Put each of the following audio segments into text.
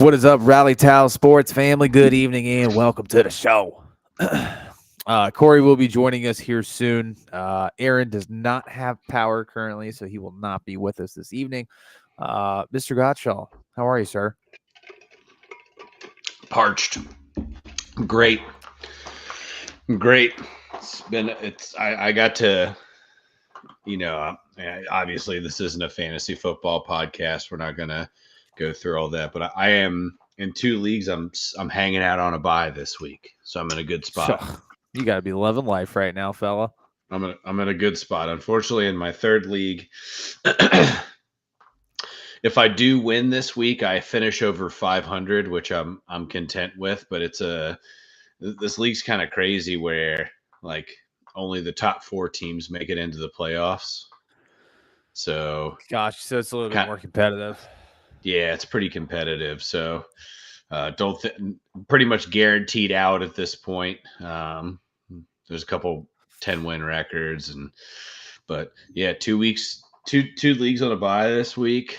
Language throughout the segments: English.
What is up, Rally Towel Sports family? Good evening and welcome to the show. Corey will be joining us here soon. Aaron does not have power currently, so he will not be with us this evening. Mr. Gottschall, how are you, sir? Parched. Great. Great. I got to, obviously this isn't a fantasy football podcast. We're not going to go through all that, but I am in two leagues. I'm hanging out on a bye this week. So I'm in a good spot. You got to be loving life right now, fella. I'm in a good spot. Unfortunately, in my third league, if I do win this week, I finish over 500, which I'm content with. But this league's kind of crazy where like only the top four teams make it into the playoffs. So Gosh, so it's a little bit kind more competitive. yeah, it's pretty competitive. So don't pretty much guaranteed out at this point. There's a couple 10-win records but yeah, 2 weeks, two leagues on a bye this week.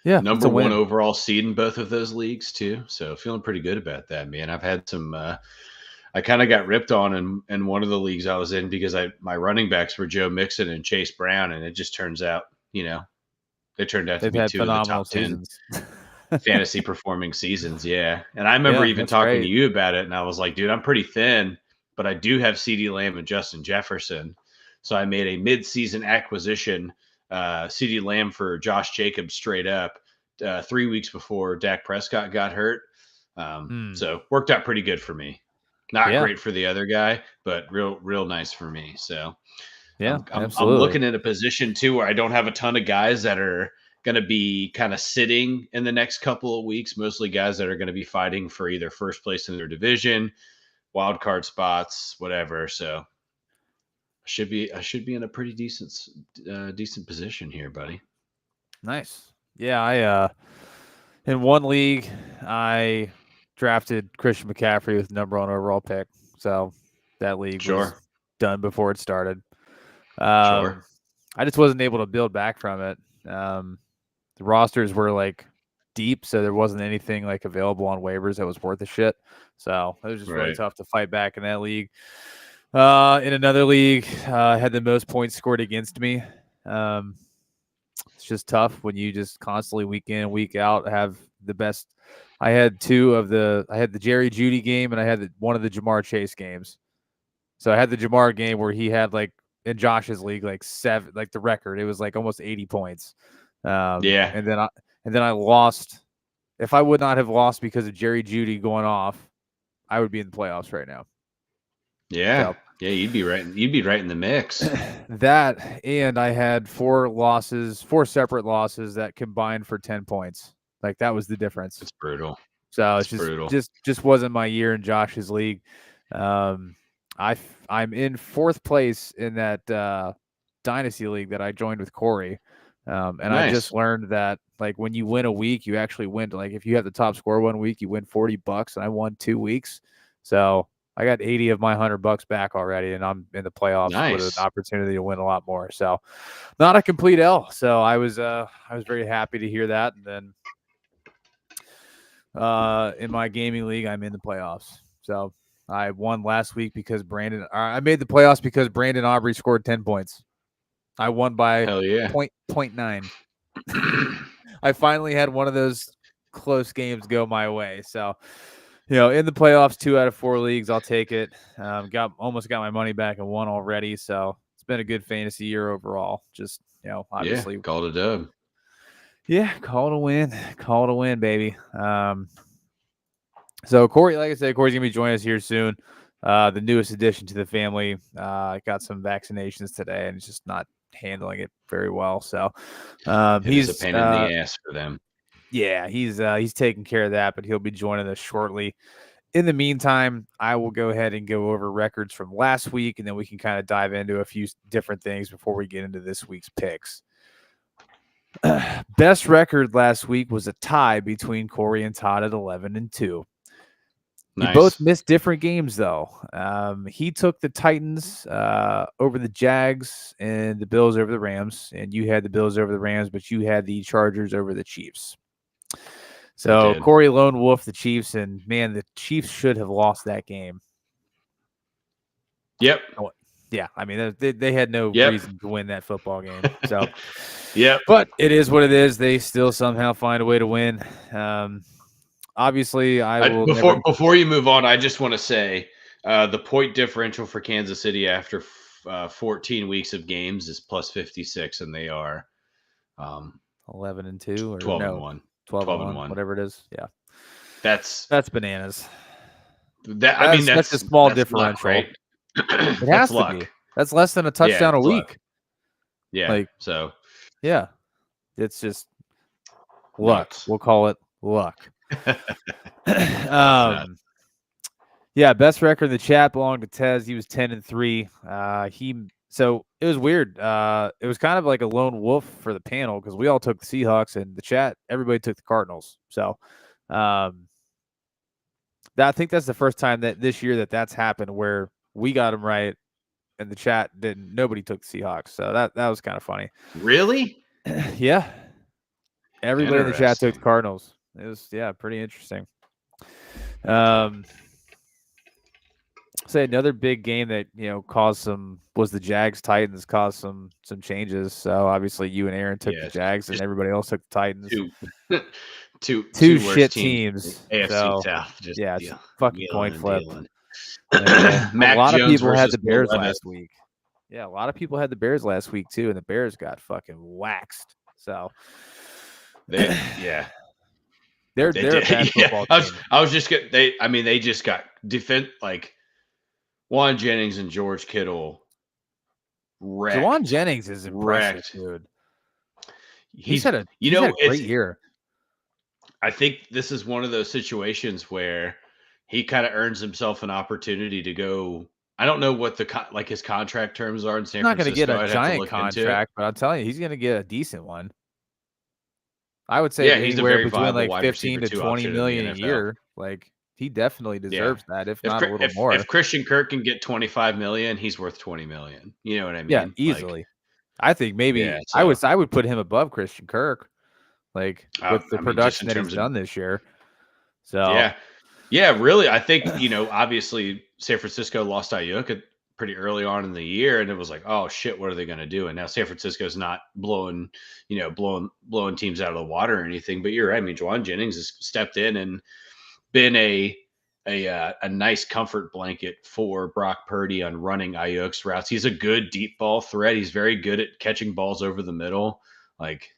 Yeah, it's Number a one win. overall seed in both of those leagues too. So feeling pretty good about that, man. I've had some. I kind of got ripped on in one of the leagues I was in because my running backs were Joe Mixon and Chase Brown, and it just turns out, they turned out to They've be had two of the phenomenal top 10 seasons. fantasy performing seasons. Yeah, and I remember Yeah, even that's talking to great. you about it, and I was like, dude, I'm pretty thin, but I do have CD Lamb and Justin Jefferson, so I made a mid-season acquisition, CD Lamb for Josh Jacobs straight up, 3 weeks before Dak Prescott got hurt. So worked out pretty good for me. Not Yeah, great for the other guy, but real nice for me. So yeah, I'm absolutely. looking at a position too where I don't have a ton of guys that are going to be kind of sitting in the next couple of weeks. Mostly guys that are going to be fighting for either first place in their division, wild card spots, whatever. So I should be in a pretty decent position here, buddy. Nice. Yeah, I in one league I drafted Christian McCaffrey with number one overall pick. So that league was Sure, done before it started. sure, Um I just wasn't able to build back from it. The rosters were like deep, so there wasn't anything like available on waivers that was worth a shit. So it was just really right. tough to fight back in that league. In another league, I had the most points scored against me. Um, it's just tough when you just constantly week in and week out have the best. I had I had the Jerry Judy game and I had one of the Jamar Chase games. So I had the Jamar game where he had like in Josh's league like seven, like the record. It was like almost 80 points. Yeah, And then I lost. If I would not have lost because of Jerry Judy going off, I would be in the playoffs right now. yeah, So yeah. You'd be right in the mix. that and I had four separate losses that combined for 10 points. Like that was the difference. It's brutal. So it's It's brutal. just wasn't my year in Josh's league. Um, I'm in fourth place in that dynasty league that I joined with Corey. And I Nice. just learned that like when you win a week, you actually win. Like if you have the top score one week, you win $40, and I won 2 weeks. So I got 80 of my $100 back already, and I'm in the playoffs with an Nice. opportunity to win a lot more. So not a complete L. So I was very happy to hear that. And then in my gaming league, I'm in the playoffs. So I won last week because I made the playoffs because Brandon Aubrey scored 10 points. I won by Hell yeah. point nine. I finally had one of those close games go my way. So, in the playoffs, 2 out of 4 leagues, I'll take it. Almost got my money back and won already. So it's been a good fantasy year overall. Just Yeah, obviously, called a dub. yeah, call to win, baby. So Corey, like I said, Corey's gonna be joining us here soon. The newest addition to the family. Got some vaccinations today, and he's just not handling it very well. So It is a pain in the ass for them. yeah, he's taking care of that, but he'll be joining us shortly. In the meantime, I will go ahead and go over records from last week, and then we can kind of dive into a few different things before we get into this week's picks. Best record last week was a tie between Corey and Todd at 11-2. You both Nice. missed different games, though. He took the Titans over the Jags and the Bills over the Rams, and you had the Bills over the Rams, but you had the Chargers over the Chiefs. So did. Corey lone wolf the Chiefs, and man, the Chiefs should have lost that game. Yep. Oh, yeah, I mean they had no Yep. reason to win that football game. So, Yep. but it is what it is. They still somehow find a way to win. Obviously, I will never. Before you move on, I just want to say the point differential for Kansas City after 14 weeks of games is plus 56, and they are 11-2 or 12 and no, 1. 12-1, whatever it is. Yeah, That's bananas. that. I mean, That's such a small that's luck, differential. right? It That's has to luck. be. That's less than a Yeah, touchdown a it's luck. week. Yeah. Like, So yeah, it's just luck. nuts. We'll call it luck. Nuts. Yeah, best record in the chat belonged to Tez. He was 10-3. So it was weird. It was kind of like a lone wolf for the panel because we all took the Seahawks, and the chat everybody took the Cardinals. So, I think that's the first time that this year that's happened where we got them right, and the chat didn't. Nobody took the Seahawks. So that was kind of funny. Really? Yeah, everybody in the chat took the Interesting. Cardinals. It was pretty interesting. Say another big game that caused was the Jags Titans caused some changes. So obviously you and Aaron took the Jags and everybody else took the Titans. Two shit worst teams teams. AFC So, South. Just it's fucking coin flip. dealing. And then a Mac lot of Jones people had versus the Bears Will Levis. last week. Yeah, a lot of people had the Bears last week too, and the Bears got fucking waxed. So They're a bad football team. I was just getting they just got like Juan Jennings and George Kittle wrecked. Juwan Jennings is impressive, dude. He's had a great year. I think this is one of those situations where he kind of earns himself an opportunity to go. I don't know what his contract terms are in San Francisco. He's not going to get a I'd have to giant look contract, but I'll tell you, he's going to get a decent one. I would say he's anywhere a very between viable like wide 15 receiver to 2 20 option million in a the NFL. year. Like he definitely deserves that, if not a little if, more. If Christian Kirk can get 25 million, he's worth 20 million. You know what I mean? Yeah, easily. I think maybe I would put him above Christian Kirk, like with the production that he's done this year. So yeah, really. I think obviously San Francisco lost Ayuk pretty early on in the year, and it was like, oh shit, what are they going to do? And now San Francisco's not blowing teams out of the water or anything. But you're right. I mean, Juwan Jennings has stepped in and been a nice comfort blanket for Brock Purdy on running Ayuk's routes. He's a good deep ball threat. He's very good at catching balls over the middle. Like,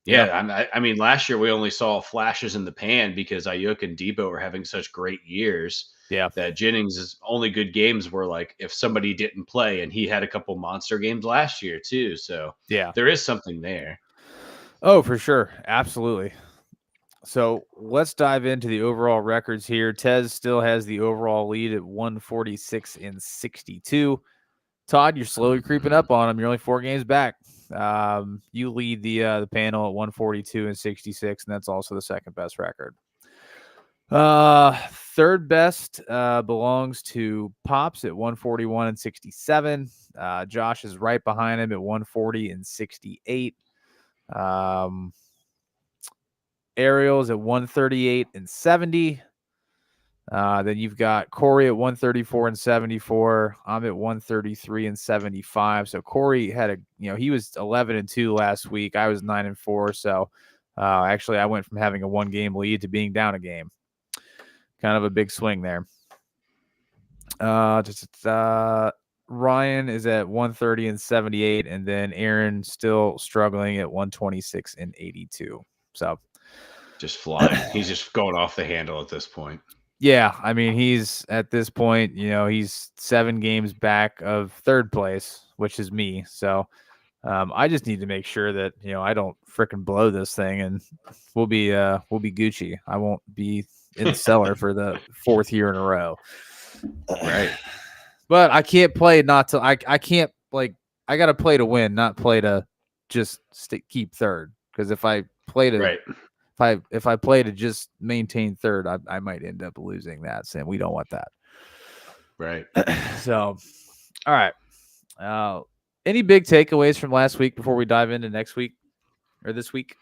I mean, last year we only saw flashes in the pan because Ayuk and Debo were having such great years. Yeah, that Jennings' only good games were like if somebody didn't play, and he had a couple monster games last year too. So yeah, there is something there. Oh, for sure, absolutely. So let's dive into the overall records here. Tez still has the overall lead at 146-62. Todd, you're slowly creeping up on him. You're only 4 games back. You lead the panel at 142-66, and that's also the second best record. Third best belongs to Pops at 141-67. Josh is right behind him at 140-68. Ariel's at 138-70. Then you've got Corey at 134-74. I'm at 133-75. So Corey had he was 11-2 last week. I was 9-4. So actually, I went from having a 1-game lead to being down a game. Kind of a big swing there. Ryan is at 130-78, and then Aaron still struggling at 126-82. So just flying. He's just going off the handle at this point. Yeah, I mean, he's at this point, he's 7 games back of third place, which is me. So I just need to make sure that I don't freaking blow this thing, and we'll be Gucci. I won't be in the cellar for the 4th year in a row. Right. But I can't play not to. I can't I got to play to win, not play to just keep third. Because if I play to if I play to just maintain third, I might end up losing that. And we don't want that. Right. So, all right. Any big takeaways from last week before we dive into next week or this week?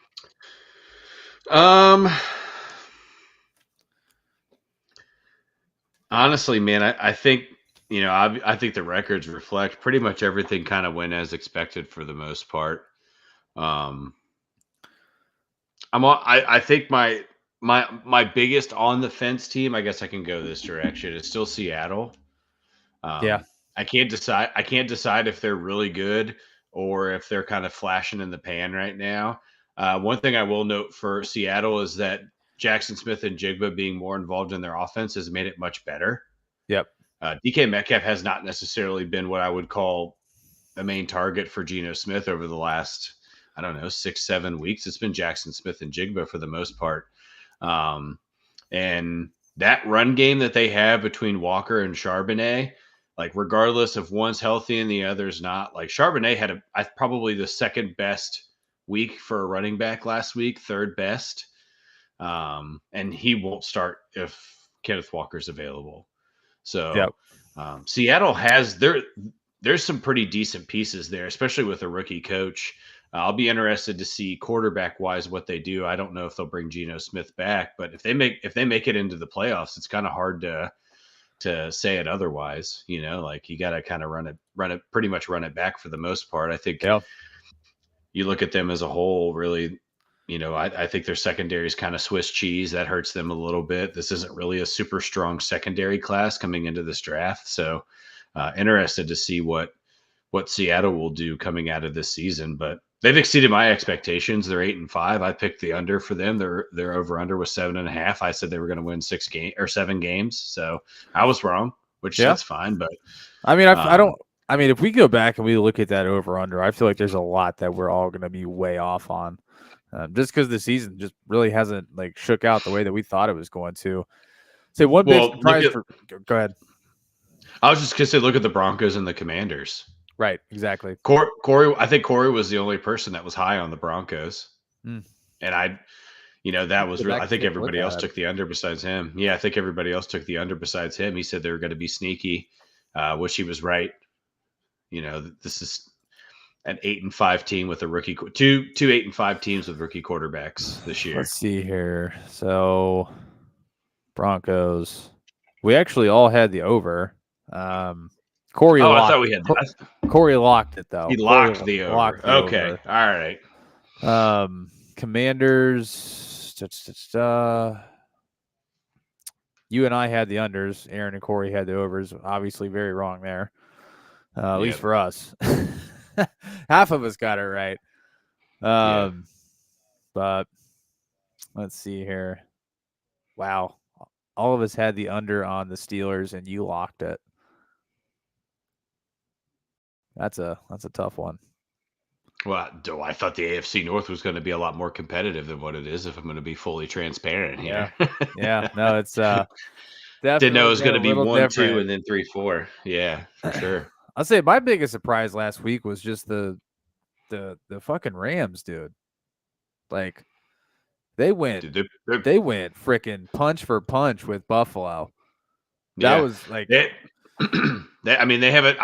Honestly, man, I think I think the records reflect pretty much everything kind of went as expected for the most part. Um, I think my biggest on the fence team, I guess I can go this direction, is still Seattle. Yeah. I can't decide if they're really good or if they're kind of flashing in the pan right now. One thing I will note for Seattle is that Jackson Smith and Jigba being more involved in their offense has made it much better. Yep. DK Metcalf has not necessarily been what I would call a main target for Geno Smith over the last, I don't know, 6, 7 weeks. It's been Jackson Smith and Jigba for the most part. Um, and that run game that they have between Walker and Charbonnet, like regardless of one's healthy and the other's not, like Charbonnet had probably the second best week for a running back last week, third best. And he won't start if Kenneth Walker's available. Yep. So Seattle has there's some pretty decent pieces there, especially with a rookie coach. I'll be interested to see quarterback wise what they do. I don't know if they'll bring Geno Smith back, but if they make it into the playoffs, it's kind of hard to say it otherwise. Like you got to kind of pretty much run it back for the most part. I think Yeah. you look at them as a whole, really. I think their secondary is kind of Swiss cheese. That hurts them a little bit. This isn't really a super strong secondary class coming into this draft. So, interested to see what Seattle will do coming out of this season. But they've exceeded my expectations. They're 8-5. I picked the under for them. Their over under was 7.5. I said they were going to win 7 games. So I was wrong, which Yeah. that's fine. But I mean, I um, don't. I mean, if we go back and we look at that over under, I feel like there's a lot that we're all going to be way off on, just because the season just really hasn't like shook out the way that we thought it was going to. Say one big well, look surprise at for. Go ahead. I was just going to say, look at the Broncos and the Commanders. Right. Exactly. Corey, I think Corey was the only person that was high on the Broncos, Mm. and that was Go real. back I and think take a look everybody at else it. took the under besides him. Yeah, I think everybody else took the under besides him. He said they were going to be sneaky, which he was right. This is an 8-5 team with a rookie, two 8-5 teams with rookie quarterbacks this year. Let's see here. So Broncos. We actually all had the over. Um, Corey Oh, I locked. thought we had. Corey locked it though. He Corey locked the over. locked the Okay, over. all right. Commanders. You and I had the unders. Aaron and Corey had the overs. Obviously, very wrong there. At least Yep. for us. Half of us got it right. Yeah. But let's see here. Wow. All of us had the under on the Steelers, and you locked it. That's a tough one. Well, I thought the AFC North was going to be a lot more competitive than what it is. If I'm going to be fully transparent Yeah. here. Yeah. No, it's Didn't know it definitely was been going a to be little 1-2 different. and then 3-4. Yeah, for sure. I'll say my biggest surprise last week was just the fucking Rams, dude. Like they went Dude, they're freaking punch for punch with Buffalo. That yeah. was like, They, I mean, they haven't.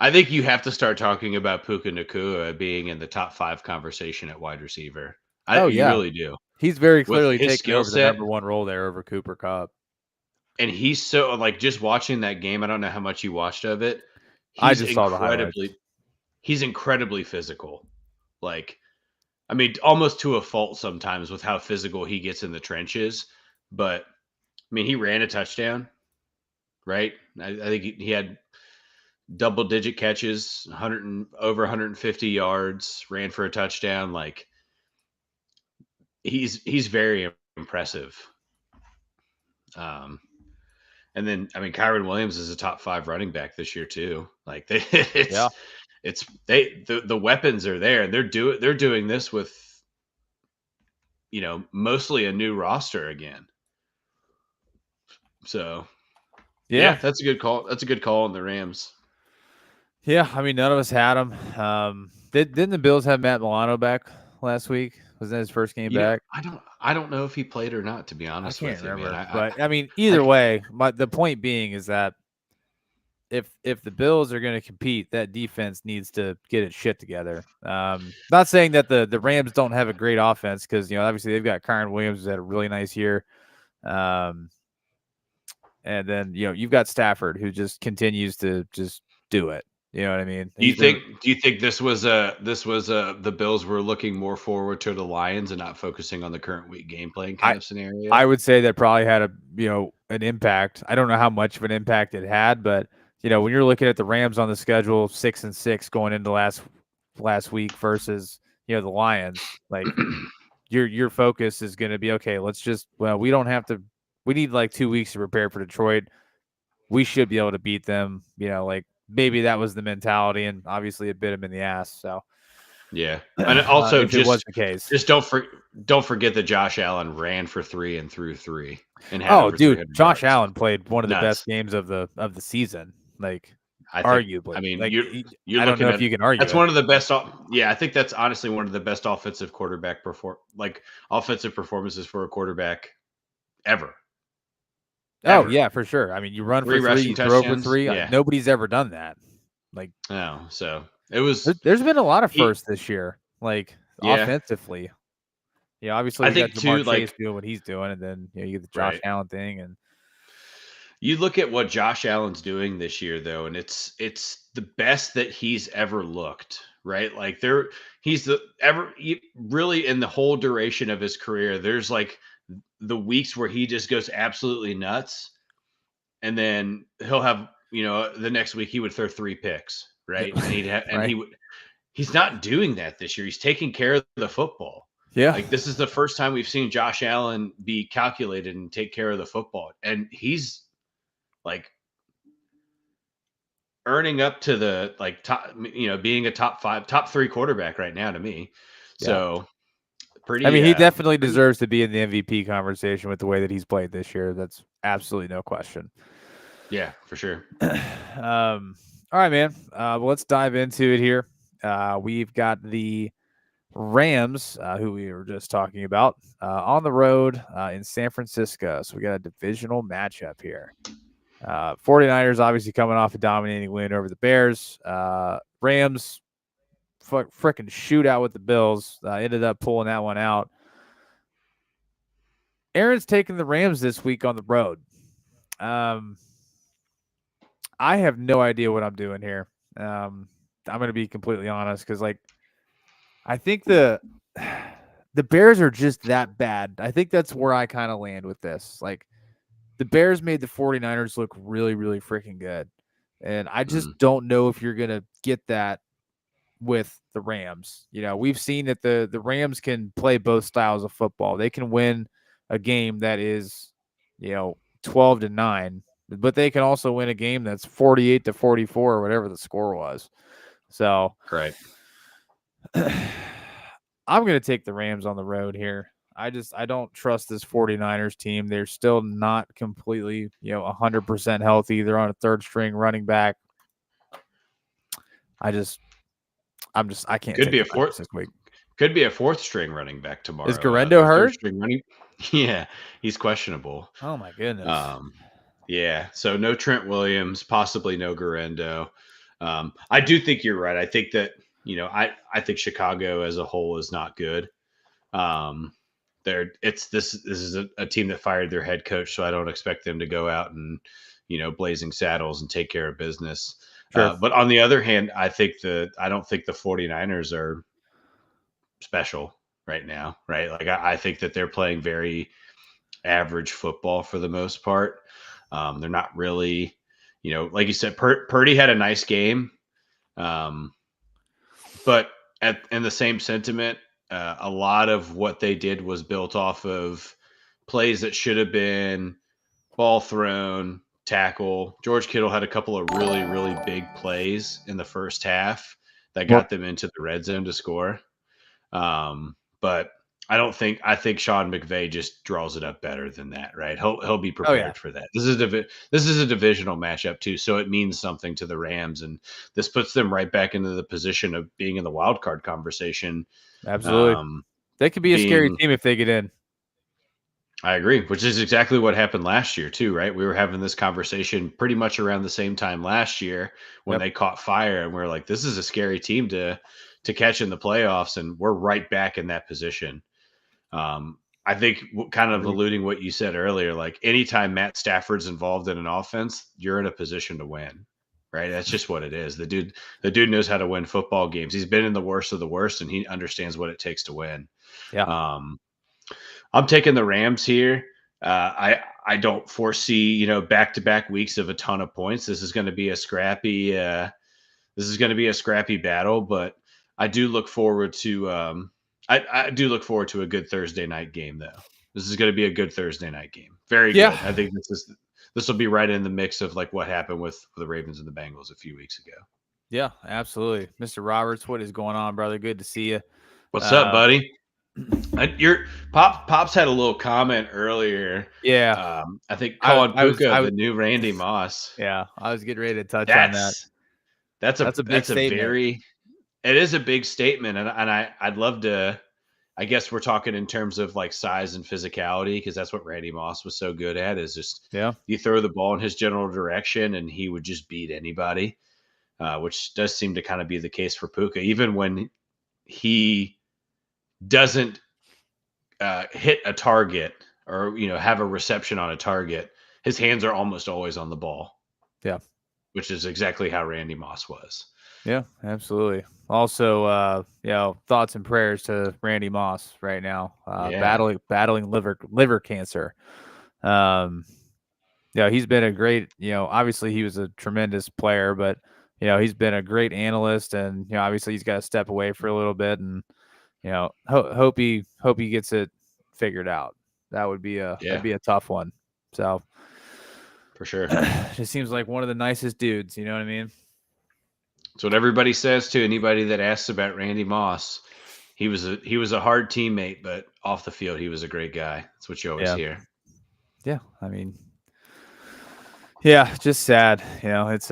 I think you have to start talking about Puka Nakua being in the top 5 conversation at wide receiver. oh You yeah, really do. he's very With clearly his taking skill over the set, number one role there over Cooper Cup. and he's so like just watching that game. I don't know how much you watched of it. I He's just saw the highlights. incredibly physical. Like, I mean, almost to a fault sometimes with how physical he gets in the trenches. But I mean, he ran a touchdown, right? I think he had double digit catches, over 150 yards, ran for a touchdown. Like, he's very impressive. Um, and then I mean, Kyron Williams is a top 5 running back this year too. Like, Yeah, the weapons are there, and they're doing this with mostly a new roster again. So yeah, yeah, that's a good call. That's a good call on the Rams. yeah. I mean, none of us had him. Didn't the Bills have Matt Milano back last week? Was that his first game back? I don't know if he played or not. To be I honest can't with you, man, remember, but I mean, I either way, the point being is that if the Bills are going to compete, that defense needs to get its shit together. Not saying that the Rams don't have a great offense because obviously they've got Kyron Williams who's had a really nice year, and and then you've got Stafford who just continues to just do it. You know what I mean? Do you He's been think the Bills were looking more forward to the Lions and not focusing on the current week game plan kind I of scenario? I would say that probably had a an impact. I don't know how much of an impact it had, but when you're looking at the Rams on the schedule, 6-6 going into last week versus the Lions, like your focus is going to be okay. Let's just we don't have to. We need like 2 weeks to prepare for Detroit. We should be able to beat them. Like maybe that was the mentality, and obviously it bit him in the ass. So Yeah, and also if it was the case, just don't forget that Josh Allen ran for 3 and threw 3 and had oh, over dude, 300 Josh yards. Allen played one of the best Nuts. games of the season, like I think. I arguably. mean, Like you're I don't know looking if at you can argue that's it. one of the best. Yeah, I think that's honestly one of the best offensive quarterback offensive performances for a quarterback ever, Oh ever. yeah, for sure. I mean, you run for 3 three, rushing you throw for touchdowns. three. Yeah. Nobody's ever done that. Like No. So it was there's been a lot of he. firsts this year, like Yeah, offensively. Obviously I we got think Jamar too. Chase Like doing what he's doing, and then you get the Josh right. Allen thing, and You look at what Josh Allen's doing this year, though, and it's the best that he's ever looked, right? Like he's really in the whole duration of his career. There's like the weeks where he just goes absolutely nuts, and then he'll have the next week he would throw 3 picks, right? And right, he's not doing that this year. He's taking care of the football. yeah, Like this is the first time we've seen Josh Allen be calculated and take care of the football, and he's like earning up to the like top, being a top 3 quarterback right now to me. yeah. So I mean, he definitely pretty deserves to be in the MVP conversation with the way that he's played this year. That's absolutely no question. yeah, for sure. All right, man. Well, let's dive into it here. We've got the Rams, who we were just talking about, on the road in San Francisco. So we got a divisional matchup here. 49ers obviously coming off a dominating win over the Bears. Rams freaking shootout with the Bills. Ended up pulling that one out. Aaron's taking the Rams this week on the road. I have no idea what I'm doing here. I'm going to be completely honest because, I think the Bears are just that bad. I think that's where I kind of land with this. Like, the Bears made the 49ers look really, really freaking good. And I just Mm, don't know if you're going to get that with the Rams. We've seen that the Rams can play both styles of football. They can win a game that is, 12-9, but they can also win a game that's 48-44 or whatever the score was. So right. I'm going to take the Rams on the road here. I don't trust this 49ers team. They're still not completely, 100% healthy. They're on a third string running back. I can't Could take be the a Niners fourth this week. could be a fourth string running back Is tomorrow. Garendo Their third hurt? string running. Yeah, he's questionable. Oh my goodness. Um, yeah, so no Trent Williams, possibly no Garendo. I do think you're right. I think that I think Chicago as a whole is not good. Um, this is a team that fired their head coach, so I don't expect them to go out and blazing saddles and take care of business. Sure. But on the other hand, I don't think the 49ers are special right now, right? Like I think that they're playing very average football for the most part. They're not really, like you said, Purdy had a nice game, um, but in the same sentiment, a lot of what they did was built off of plays that should have been ball thrown, tackle. George Kittle had a couple of really, really big plays in the first half that Well, got them into the red zone to score. But I think Sean McVay just draws it up better than that, right? He'll be oh yeah, prepared for that. This is a divisional matchup too, so it means something to the Rams, and this puts them right back into the position of being in the wild card conversation. absolutely. Um, They could be a scary being team if they get in. I agree, which is exactly what happened last year too, right? We were having this conversation pretty much around the same time last year when Yep. they caught fire, and we are like, this is a scary team to catch in the playoffs, and we're right back in that position. I think kind of Agreed. alluding what you said earlier, like anytime Matt Stafford's involved in an offense, you're in a position to win, right? That's just what it is. The dude knows how to win football games. He's been in the worst of the worst, and he understands what it takes to win. Yeah. Um, I'm taking the Rams here. I don't foresee back to back weeks of a ton of points. This is going to be a scrappy. This is going to be a scrappy battle, but I do look forward to. I do look forward to a good Thursday night game, though. This is going to be a good Thursday night game. Very Yeah. good. I think this will be right in the mix of like what happened with the Ravens and the Bengals a few weeks ago. Yeah, absolutely. Mr. Roberts, what is going on, brother? Good to see you. What's up, Uh, buddy? Your Pops had a little comment earlier. yeah, I think I, calling I was, Puka I the was, new Randy Moss. yeah, I was getting ready to touch on that. That's that's a That's a big that's a statement. very it is a big statement, and I'd love to. I guess we're talking in terms of like size and physicality because that's what Randy Moss was so good at. Is just Yeah, you throw the ball in his general direction and he would just beat anybody, which does seem to kind of be the case for Puka, even when he doesn't hit a target or have a reception on a target. His hands are almost always on the ball, yeah, which is exactly how Randy Moss was. yeah, absolutely. Also, thoughts and prayers to Randy Moss right now, Yeah, battling liver cancer. Um, yeah, he's been a great, obviously he was a tremendous player, but he's been a great analyst, and obviously he's got to step away for a little bit, and hope he gets it figured out. That'd yeah, be a tough one. So for sure. just seems like one of the nicest dudes. You know what I mean? That's what everybody says to anybody that asks about Randy Moss. He was a hard teammate, but off the field, he was a great guy. That's what you always Yeah, hear. yeah. I mean, yeah, just sad. It's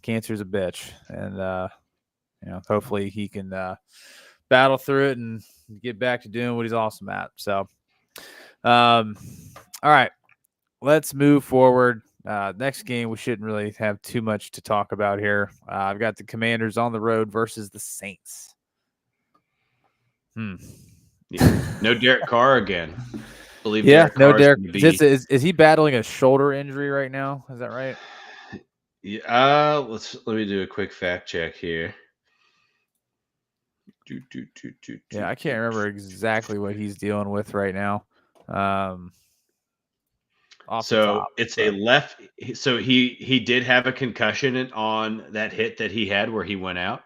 cancer's a bitch, and hopefully he can battle through it and get back to doing what he's awesome at. So, all right, let's move forward. Next game, we shouldn't really have too much to talk about here. I've got the Commanders on the road versus the Saints. Hmm. Yeah, no Derek Carr again. Believe Yeah, Derek no, Carr is Derek. going to Is he battling a shoulder injury right now? Is that right? Yeah, let me do a quick fact check here. Yeah, I can't remember exactly what he's dealing with right now, um, off the So top. it's a But left. So he did have a concussion on that hit that he had where he went out.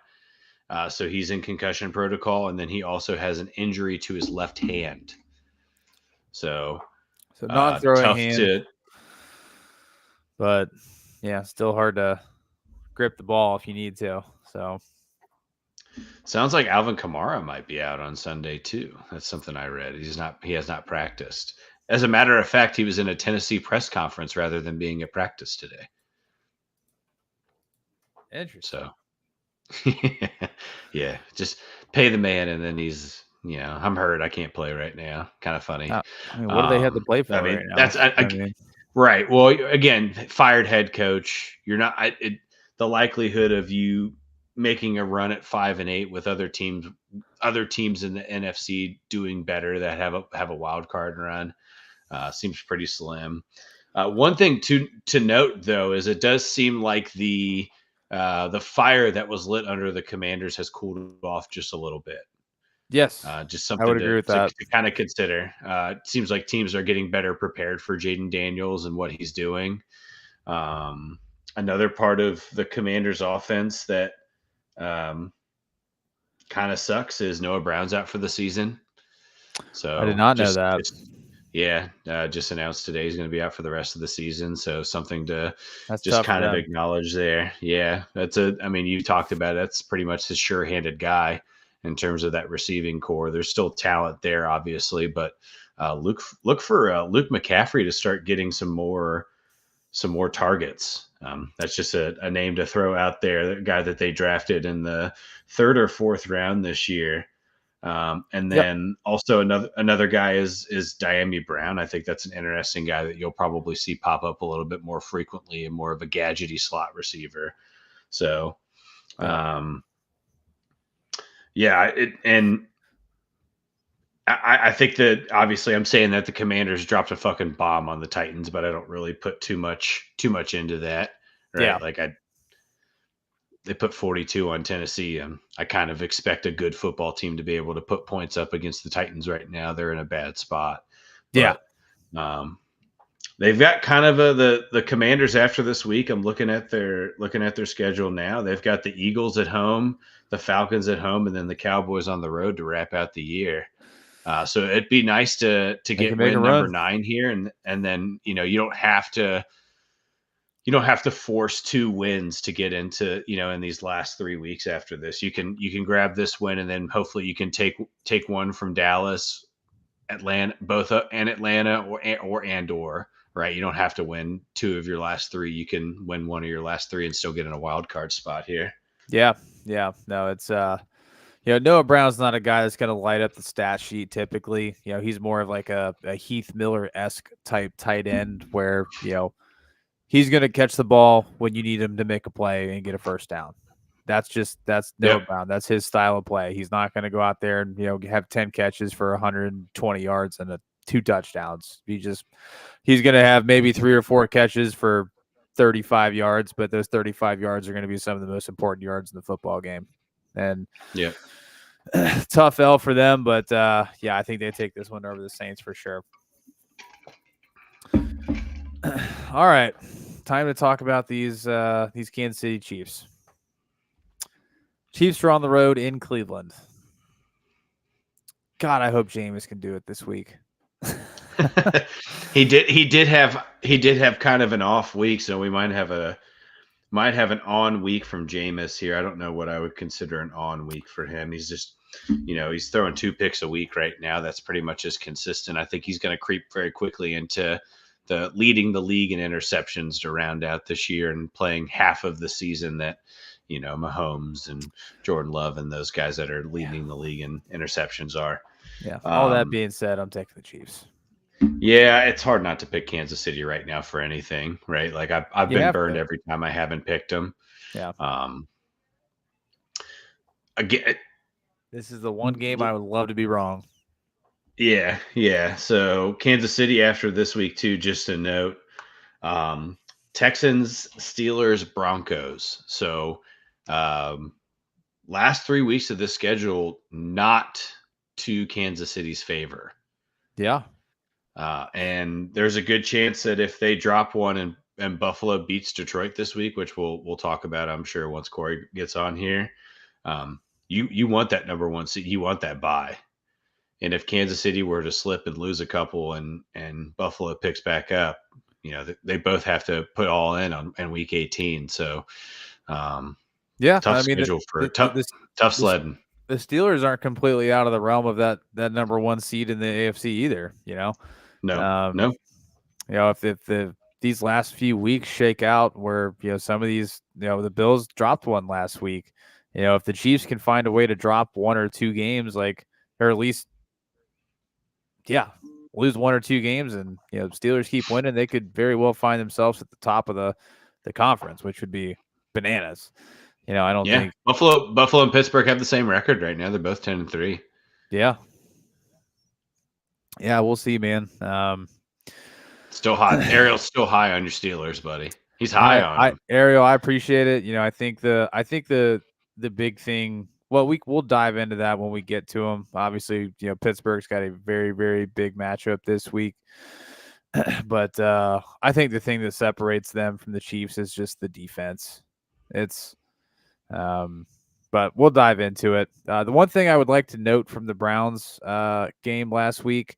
So he's in concussion protocol, and then he also has an injury to his left hand. So non-throwing tough hand, to. but yeah, still hard to grip the ball if you need to. So Sounds like Alvin Kamara might be out on Sunday too. That's something I read. He's not. He has not practiced. As a matter of fact, he was in a Tennessee press conference rather than being at practice today. interesting. So yeah, just pay the man, and then he's I'm hurt. I can't play right now. Kind of funny. I mean, what do they have to play I for right mean, now? I mean, right. Well, again, fired head coach. You're not. The likelihood of you making a run at 5-8 with other teams in the NFC doing better that have a wild card run seems pretty slim. One thing to note though is it does seem like the fire that was lit under the Commanders has cooled off just a little bit. yes, Just I would something agree to, with to, that. to kind of consider. It seems like teams are getting better prepared for Jaden Daniels and what he's doing. Um, Another part of the Commanders' offense that kind of sucks is Noah Brown's out for the season. I did So not know just, that. just yeah, just announced today he's going to be out for the rest of the season. So something to That's just tough for kind of them. acknowledge there. Yeah, I mean, you talked about it. That's pretty much his sure-handed guy in terms of that receiving core. There's still talent there, obviously, but look for Luke McCaffrey to start getting some more targets. That's just a name to throw out there. The guy that they drafted in the third or fourth round this year. And Yep. then also another guy is Diami Brown. I think that's an interesting guy that you'll probably see pop up a little bit more frequently and more of a gadgety slot receiver. So, Yeah. um, yeah, and I think that obviously I'm saying that the Commanders dropped a fucking bomb on the Titans, but I don't really put too much into that, Yeah, right? Like they put 42 on Tennessee, and I kind of expect a good football team to be able to put points up against the Titans right now. They're in a bad spot, yeah. but um, they've got kind of the Commanders after this week. I'm looking at their schedule now. They've got the Eagles at home, the Falcons at home, and then the Cowboys on the road to wrap out the year. So it'd be nice to They can get make a win number run. 9 here, and then you don't have to force 2 wins to get into in these last 3 weeks after this. You can grab this win, and then hopefully you can take one from Dallas, Atlanta, both and Atlanta or right. You don't have to win 2 of your last 3. You can win one of your last 3 and still get in a wild card spot here. Yeah, yeah. No, it's Noah Brown's not a guy that's going to light up the stat sheet typically. He's more of like a Heath Miller esque type tight end where he's going to catch the ball when you need him to make a play and get a first down. That's Noah Yep. Brown. That's his style of play. He's not going to go out there and have 10 catches for 120 yards and 2 touchdowns. He's going to have maybe 3 or 4 catches for 35 yards, but those 35 yards are going to be some of the most important yards in the football game. And Yep. tough L for them, but yeah, I think they take this one over the Saints for sure. All right, time to talk about these Kansas City Chiefs. Chiefs are on the road in Cleveland. God, I hope Jameis can do it this week. He did have kind of an off week, so we might have an on week from Jameis here. I don't know what I would consider an on week for him. He's just, he's throwing 2 picks a week right now. That's pretty much as consistent. I think he's going to creep very quickly into the leading the league in interceptions to round out this year and playing half of the season that, Mahomes and Jordan Love and those guys that are leading the league in interceptions are. Yeah. All that Um, being said, I'm taking the Chiefs. yeah, it's hard not to pick Kansas City right now for anything, right? Like I've You been have burned to. every time I haven't picked them. Yeah. Um, again, This is the one game I would love to be wrong. yeah, yeah. So Kansas City after this week too. Just a note: um, Texans, Steelers, Broncos. So um, last 3 weeks of this schedule, not to Kansas City's favor. Yeah. And there's a good chance that if they drop one and Buffalo beats Detroit this week, which we'll talk about, I'm sure, once Corey gets on here, you want that number 1 seed, you want that bye. And if Kansas City were to slip and lose a couple and Buffalo picks back up, they both have to put all in week 18. So Yeah. tough I mean, schedule for the, tough the, tough the, sledding. the Steelers aren't completely out of the realm of that number 1 seed in the AFC either. No, Um, no, if these last few weeks shake out where some of these the Bills dropped one last week, if the Chiefs can find a way to drop 1 or 2 games, like or at least lose 1 or 2 games, and Steelers keep winning, they could very well find themselves at the top of the conference, which would be bananas. I don't yeah. think. Buffalo and Pittsburgh have the same record right now. They're both 10-3. Yeah, yeah, we'll see, man. Still hot. Ariel's still high on your Steelers, buddy. He's high on them. Ariel, I appreciate it. I think the big thing. Well, we'll dive into that when we get to them. Obviously, Pittsburgh's got a very, very big matchup this week. But I think the thing that separates them from the Chiefs is just the defense. It's, but we'll dive into it. The one thing I would like to note from the Browns game last week,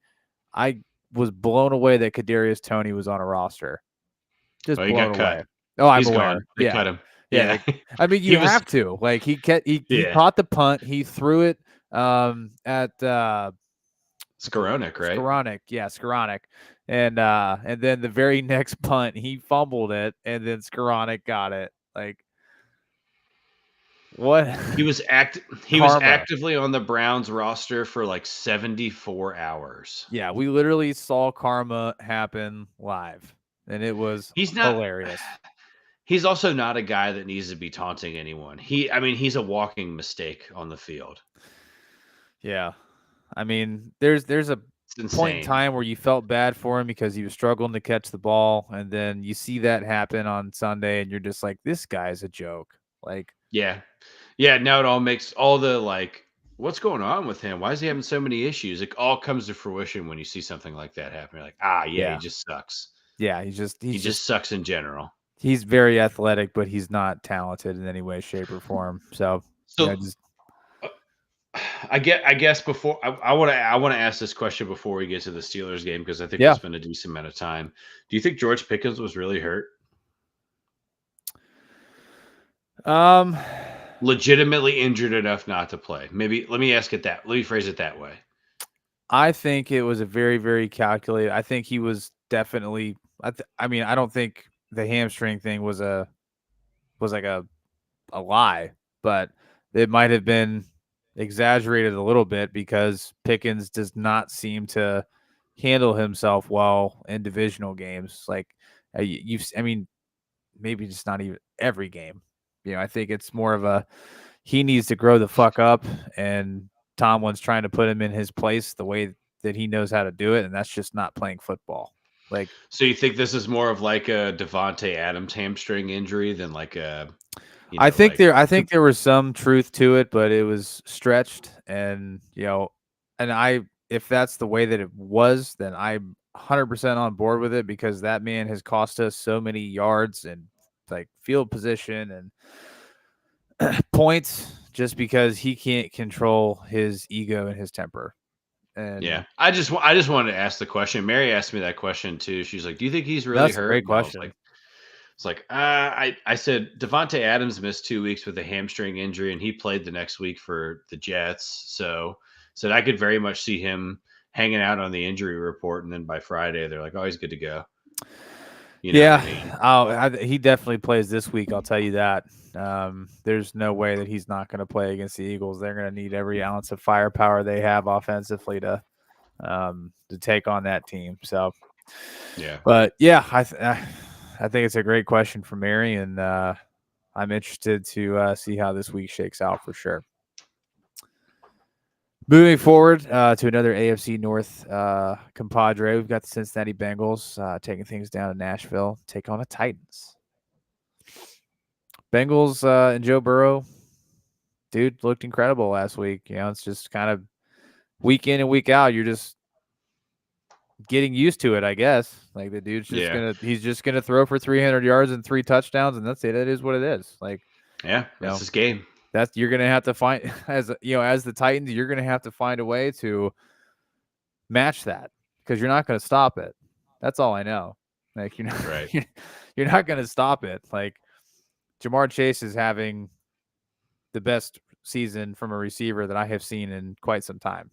I was blown away that Kadarius Toney was on a roster. Just Well, he blown got away. cut. Oh, I'm He's aware. gone. They Yeah, cut him. yeah. Yeah. I mean, He you was have to. Like he yeah. caught the punt. He threw it at Skowronek, right? Skowronek. Yeah, Skowronek. And then the very next punt, he fumbled it, and then Skowronek got it. Like what? He was Karma. actively on the Browns roster for like 74 hours. Yeah, we literally saw karma happen live, and it was He's not hilarious. he's also not a guy that needs to be taunting anyone. He's a walking mistake on the field. Yeah. I mean, there's a It's point in insane. time where you felt bad for him because he was struggling to catch the ball, and then you see that happen on Sunday, and you're just like, this guy's a joke. Like, Yeah. Yeah, now it all makes all the like, what's going on with him? Why is he having so many issues? It all comes to fruition when you see something like that happen. You're like, ah, yeah, he yeah, just sucks. yeah, He just sucks in general. he's very athletic, but he's not talented in any way, shape, or form. So yeah, So just uh, I guess before I want to ask this question before we get to the Steelers game because I think we'll yeah. spend a decent amount of time. Do you think George Pickens was really hurt? Um, Legitimately injured enough not to play? Maybe let me ask it that. Let me phrase it that way. I think it was a very, very calculated. I think he was definitely. I mean, I don't think the hamstring thing was like a lie, but it might have been exaggerated a little bit because Pickens does not seem to handle himself well in divisional games. Like I mean, maybe just not even every game. I think it's more of a he needs to grow the fuck up, and Tomlin's trying to put him in his place the way that he knows how to do it, and that's just not playing football. Like So you think this is more of like a Devonte Adams hamstring injury than like a, like I think there was some truth to it, but it was stretched, and and if that's the way that it was, then I'm 100% on board with it because that man has cost us so many yards and like field position and points just because he can't control his ego and his temper. yeah. And I just wanted to ask the question. Mary asked me that question too. She's like, "Do you think he's really that's a hurt?" great And I was question. like, "It's like I said Devonte Adams missed 2 weeks with a hamstring injury, and he played the next week for the Jets. So said I could very much see him hanging out on the injury report, and then by Friday they're like, oh, he's good to go. You know what I Yeah, mean? he definitely plays this week. I'll tell you that. There's no way that he's not going to play against the Eagles. They're going to need every ounce of firepower they have offensively to take on that team. So, Yeah. but yeah, I think it's a great question for Mary, and I'm interested to see how this week shakes out for sure. Moving forward to another AFC North compadre, we've got the Cincinnati Bengals taking things down to Nashville, take on the Titans. Bengals and Joe Burrow, dude, looked incredible last week. It's just kind of week in and week out. You're just getting used to it, I guess. Like the dude's Yeah. he's just gonna throw for 300 yards and 3 touchdowns, and that's it. That is what it is. Like Yeah. you That's know, his game. that's you're gonna have to find as the Titans, you're gonna have to find a way to match that because you're not gonna stop it. That's all I know. Like you're not Right. you're not gonna stop it. Like Jamar Chase is having the best season from a receiver that I have seen in quite some time.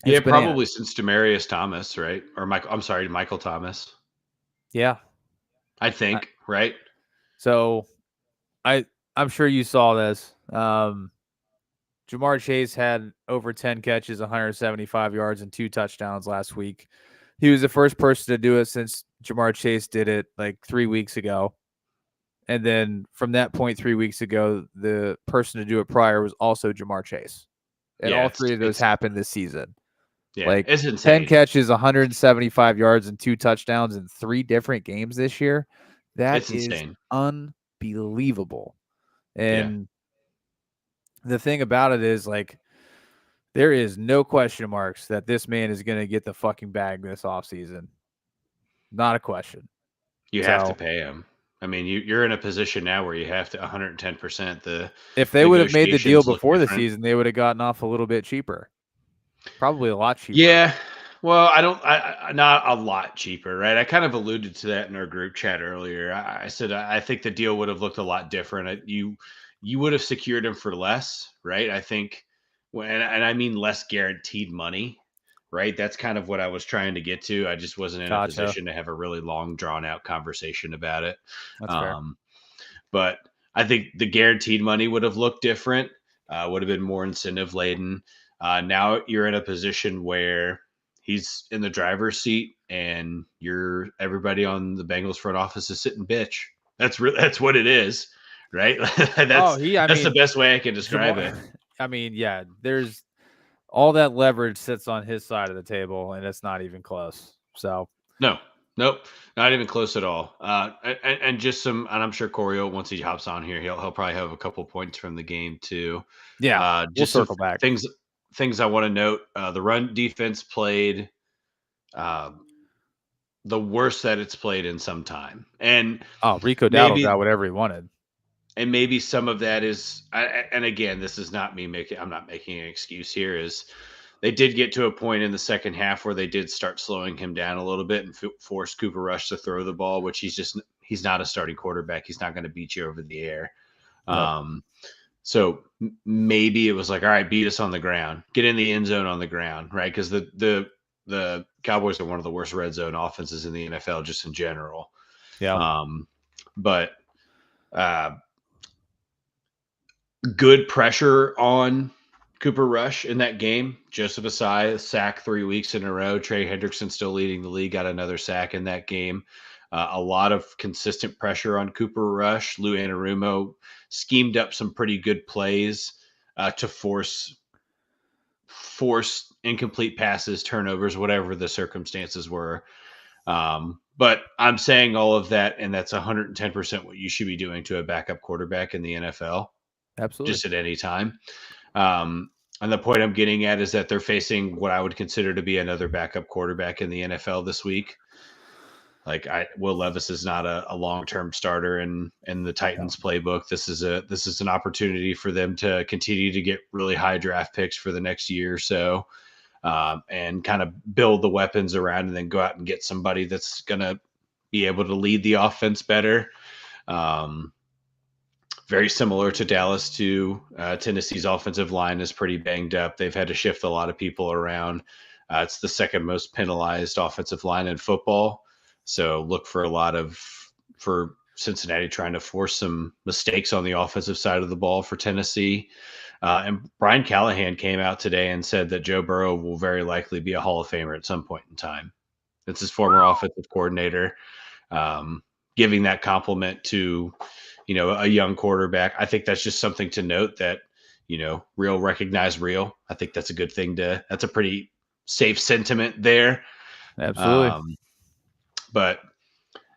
Yeah. It's Probably bananas. since Demarius Thomas, right? Or Michael, I'm sorry, Michael Thomas, Yeah. I I, think, right? so I I'm sure you saw this. Jamar Chase had over 10 catches, 175 yards, and 2 touchdowns last week. He was the first person to do it since Jamar Chase did it like 3 weeks ago. And then from that point, 3 weeks ago, the person to do it prior was also Jamar Chase. And Yeah. all It's, three of those it's, happened this season. yeah. Like It's 10 insane. catches, 175 yards, and 2 touchdowns in 3 different games this year. That It's is insane. unbelievable. Yeah. And the thing about it is, like, there is no question marks that this man is going to get the fucking bag this offseason. Not a question. You have to So pay him. I mean, you're in a position now where you have to 110%. The if they would have made the deal negotiations look before the different. season, they would have gotten off a little bit cheaper. Probably a lot cheaper. Yeah. Well, I don't. Not a lot cheaper, right? I kind of alluded to that in our group chat earlier. I said I think the deal would have looked a lot different. You would have secured him for less, right? I think, and I mean less guaranteed money, right? That's kind of what I was trying to get to. I just wasn't in a Gotcha. position to have a really long, drawn out conversation about it. That's fair. Um, but I think the guaranteed money would have looked different. Would have been more incentive laden. Now you're in a position where he's in the driver's seat, and you're everybody on the Bengals front office is sitting bitch. That's what it is, right? Oh, that's the best way I can describe it. Jamar. I mean, yeah, there's all that leverage sits on his side of the table, and it's not even close. So No, nope, not even close at all. And just some, and I'm sure Corio, once he hops on here, he'll probably have a couple points from the game too. yeah, we'll Just some circle back. things I want to note. The run defense played uh, the worst that it's played in some time, and Oh, Rico Dowdle maybe got whatever he wanted. some of that is, and again, this is not me making. I'm not making an excuse here. Is they did get to a point in the second half where they did start slowing him down a little bit and force Cooper Rush to throw the ball, which he's not a starting quarterback. He's not going to beat you over the air. Yep. So maybe it was like, all right, beat us on the ground, get in the end zone on the ground, right? Because the Cowboys are one of the worst red zone offenses in the NFL just in general. Yeah. But good pressure on Cooper Rush in that game. Joseph Asai sack 3 weeks in a row. Trey Hendrickson still leading the league, got another sack in that game. A lot of consistent pressure on Cooper Rush. Lou Anarumo schemed up some pretty good plays to force incomplete passes, turnovers, whatever the circumstances were. But I'm saying all of that, and that's 110% what you should be doing to a backup quarterback in the NFL. Absolutely. Just at any time. And the point I'm getting at is that they're facing what I would consider to be another backup quarterback in the NFL this week. Like Will Levis is not a long-term starter in the Titans playbook. This is an opportunity for them to continue to get really high draft picks for the next year or so, and kind of build the weapons around, and then go out and get somebody that's going to be able to lead the offense better. Very similar to Dallas, to Tennessee's offensive line is pretty banged up. They've had to shift a lot of people around. It's the second most penalized offensive line in football. So look for for Cincinnati trying to force some mistakes on the offensive side of the ball for Tennessee. And Brian Callahan came out today and said that Joe Burrow will very likely be a Hall of Famer at some point in time. It's his former offensive coordinator. Giving that compliment to, a young quarterback. I think that's just something to note that, real recognize real. I think that's a good thing that's a pretty safe sentiment there. Absolutely. But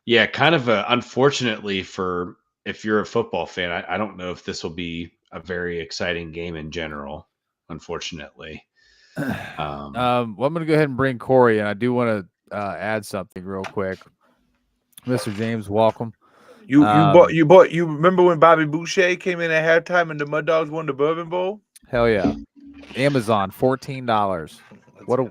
yeah, kind of unfortunately if you're a football fan, I don't know if this will be a very exciting game in general, unfortunately. Well, I'm going to go ahead and bring Corey, and I do want to add something real quick. Mr. James, welcome. You remember when Bobby Boucher came in at halftime and the Mud Dogs won the Bourbon Bowl? Hell yeah. Amazon, $14. What a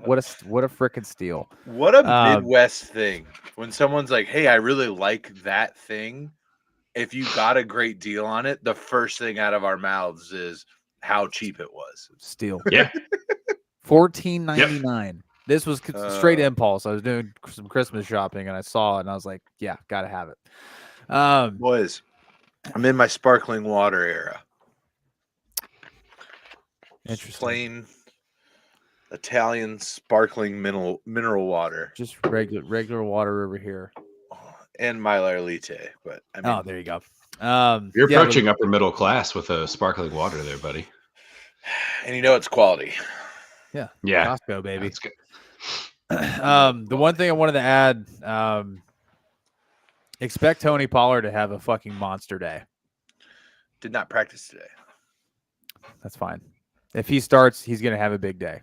freaking steal. What a Midwest thing. When someone's like, hey, I really like that thing. If you got a great deal on it, the first thing out of our mouths is how cheap it was. Steal. Yeah. $14.99. Yep. This was straight impulse. I was doing some Christmas shopping and I saw it and I was like, yeah, gotta have it. Boys, I'm in my sparkling water era. Interesting. Plain Italian sparkling mineral water. Just regular water over here. And Mylar Elite, but I mean, there you go. You're approaching upper middle class with a sparkling water there, buddy. And it's quality. Yeah. Yeah. Costco, baby. That's good. The one thing I wanted to add, expect Tony Pollard to have a fucking monster day. Did not practice today. That's fine. If he starts, he's going to have a big day.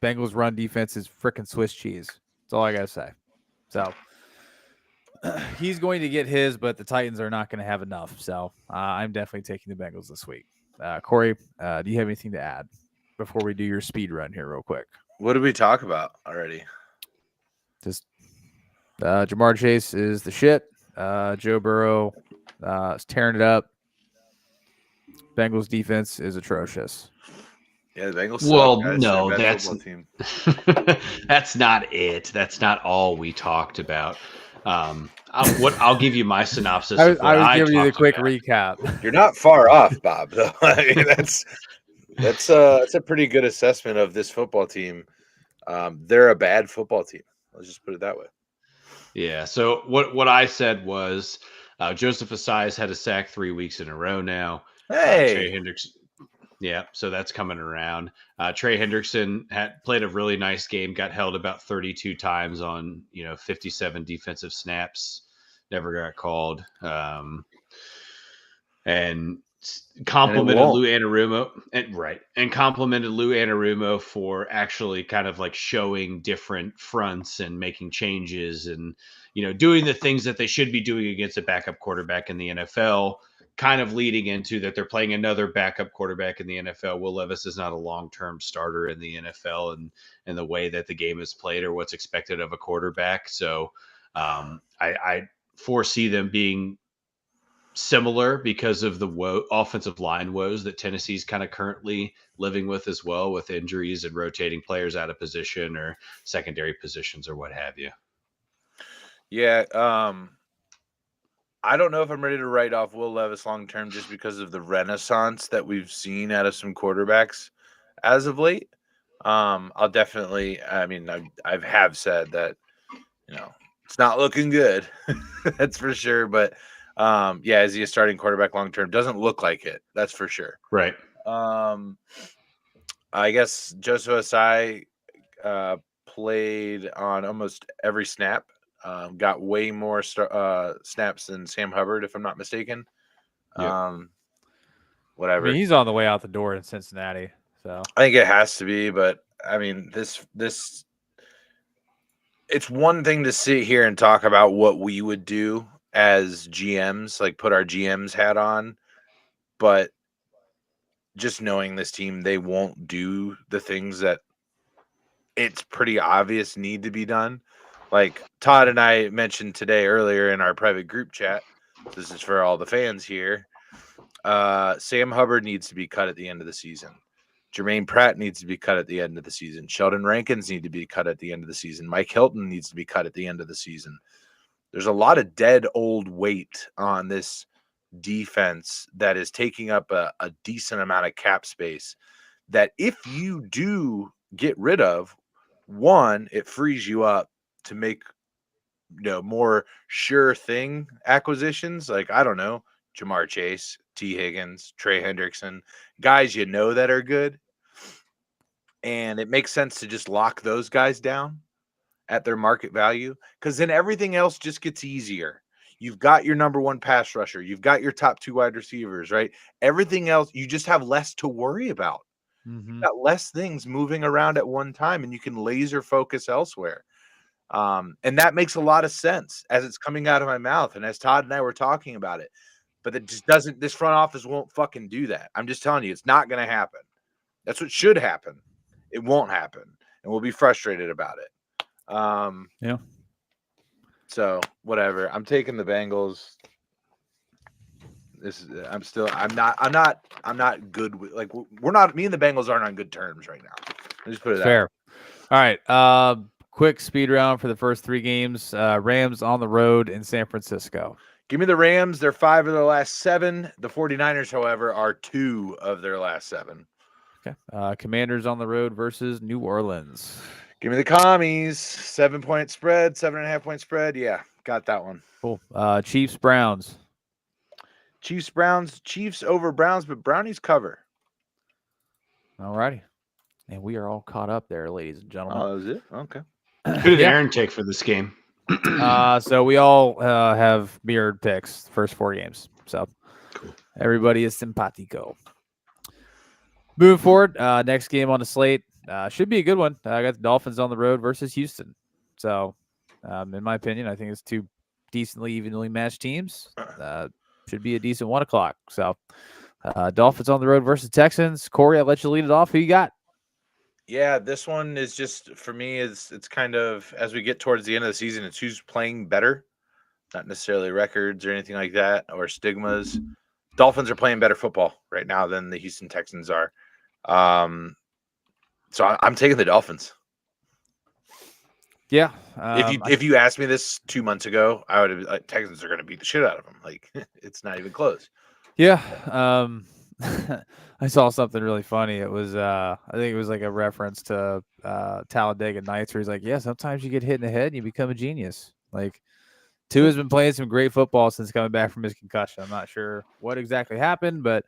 Bengals run defense is freaking Swiss cheese. That's all I got to say. So he's going to get his, but the Titans are not going to have enough. So I'm definitely taking the Bengals this week. Corey, do you have anything to add before we do your speed run here real quick? What did we talk about already? Just Jamar Chase is the shit. Joe Burrow is tearing it up. Bengals defense is atrocious. Yeah, the Bengals. Well, no, that's not it. That's not all we talked about. I'll give you my synopsis. I was giving you the quick recap. You're not far off, Bob. I mean, that's a pretty good assessment of this football team. They're a bad football team. Let's just put it that way. Yeah. So what I said was Joseph Asai has had a sack 3 weeks in a row now. Hey, Trey Hendrickson. Yeah, so that's coming around. Trey Hendrickson had played a really nice game, got held about 32 times on 57 defensive snaps, never got called, and complimented won't. Lou Anarumo and complimented Lou Anarumo for actually kind of like showing different fronts and making changes and doing the things that they should be doing against a backup quarterback in the NFL, kind of leading into that they're playing another backup quarterback in the NFL. Will Levis is not a long-term starter in the NFL and the way that the game is played or what's expected of a quarterback. So I foresee them being similar because of the offensive line woes that Tennessee's kind of currently living with as well, with injuries and rotating players out of position or secondary positions or what have you. Yeah, I don't know if I'm ready to write off Will Levis long term just because of the renaissance that we've seen out of some quarterbacks as of late. I'll definitely. I mean, I've have said that it's not looking good. That's for sure. But yeah, is he a starting quarterback long term? Doesn't look like it. That's for sure. Right. I guess Joseph Asai played on almost every snap. Got way more snaps than Sam Hubbard, if I'm not mistaken. Yep. Whatever. I mean, he's on the way out the door in Cincinnati, so I think it has to be, but I mean, this it's one thing to sit here and talk about what we would do as GMs, like put our GM's hat on, but just knowing this team, they won't do the things that it's pretty obvious need to be done. Like Todd and I mentioned today earlier in our private group chat. This is for all the fans here. Sam Hubbard needs to be cut at the end of the season. Jermaine Pratt needs to be cut at the end of the season. Sheldon Rankins need to be cut at the end of the season. Mike Hilton needs to be cut at the end of the season. There's a lot of dead old weight on this defense that is taking up a decent amount of cap space that if you do get rid of, one, it frees you up to make more sure thing acquisitions. Like, I don't know, Jamar Chase, T. Higgins, Trey Hendrickson, guys that are good. And it makes sense to just lock those guys down at their market value because then everything else just gets easier. You've got your number one pass rusher. You've got your top two wide receivers, right? Everything else, you just have less to worry about. Mm-hmm. Got less things moving around at one time and you can laser focus elsewhere. And that makes a lot of sense as it's coming out of my mouth and as Todd and I were talking about it. But it just doesn't, this front office won't fucking do that. I'm just telling you, it's not going to happen. That's what should happen. It won't happen. And we'll be frustrated about it. Yeah. So whatever. I'm taking the Bengals. I'm not good with, like, we're not, me and the Bengals aren't on good terms right now. Let's just put it that Fair. All right. Quick speed round for the first three games. Rams on the road in San Francisco. Give me the Rams. They're 5 of their last 7. The 49ers, however, are 2 of their last 7. Okay. Commanders on the road versus New Orleans. Give me the Commies. 7-point spread, 7.5-point spread. Yeah, got that one. Cool. Chiefs, Browns. Chiefs over Browns, but Brownies cover. All righty. And we are all caught up there, ladies and gentlemen. Oh, that was it? Okay. Who did Aaron take for this game? So we all have mirrored picks first 4 games. So cool. Everybody is simpatico. Moving forward, next game on the slate should be a good one. I got the Dolphins on the road versus Houston. So, in my opinion, I think it's 2 decently evenly matched teams. Should be a decent 1 o'clock. So, Dolphins on the road versus Texans. Corey, I'll let you lead it off. Who you got? Yeah, this one is just, for me, it's kind of, as we get towards the end of the season, it's who's playing better. Not necessarily records or anything like that or stigmas. Dolphins are playing better football right now than the Houston Texans are. So I'm taking the Dolphins. Yeah. If you asked me this 2 months ago, I would have like, Texans are going to beat the shit out of them. Like, it's not even close. Yeah. I saw something really funny. It was I think it was like a reference to Talladega Nights, where he's like, yeah, sometimes you get hit in the head and you become a genius. Like, Tua has been playing some great football since coming back from his concussion. I'm not sure what exactly happened, but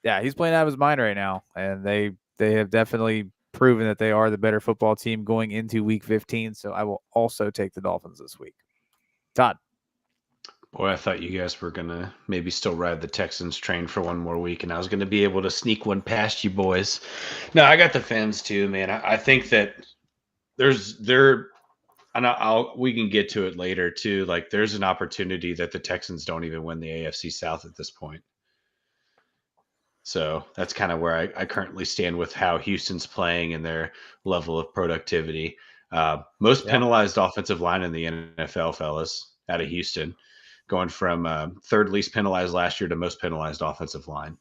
Yeah, he's playing out of his mind right now, and they have definitely proven that they are the better football team going into Week 15. So I will also take the Dolphins this week. Todd. Boy, I thought you guys were gonna maybe still ride the Texans train for one more week, and I was gonna be able to sneak one past you boys. No, I got the Fins too, man. I think that and we can get to it later too. Like, there's an opportunity that the Texans don't even win the AFC South at this point. So that's kind of where I currently stand with how Houston's playing and their level of productivity. Most penalized offensive line in the NFL, fellas, out of Houston, going from third least penalized last year to most penalized offensive line.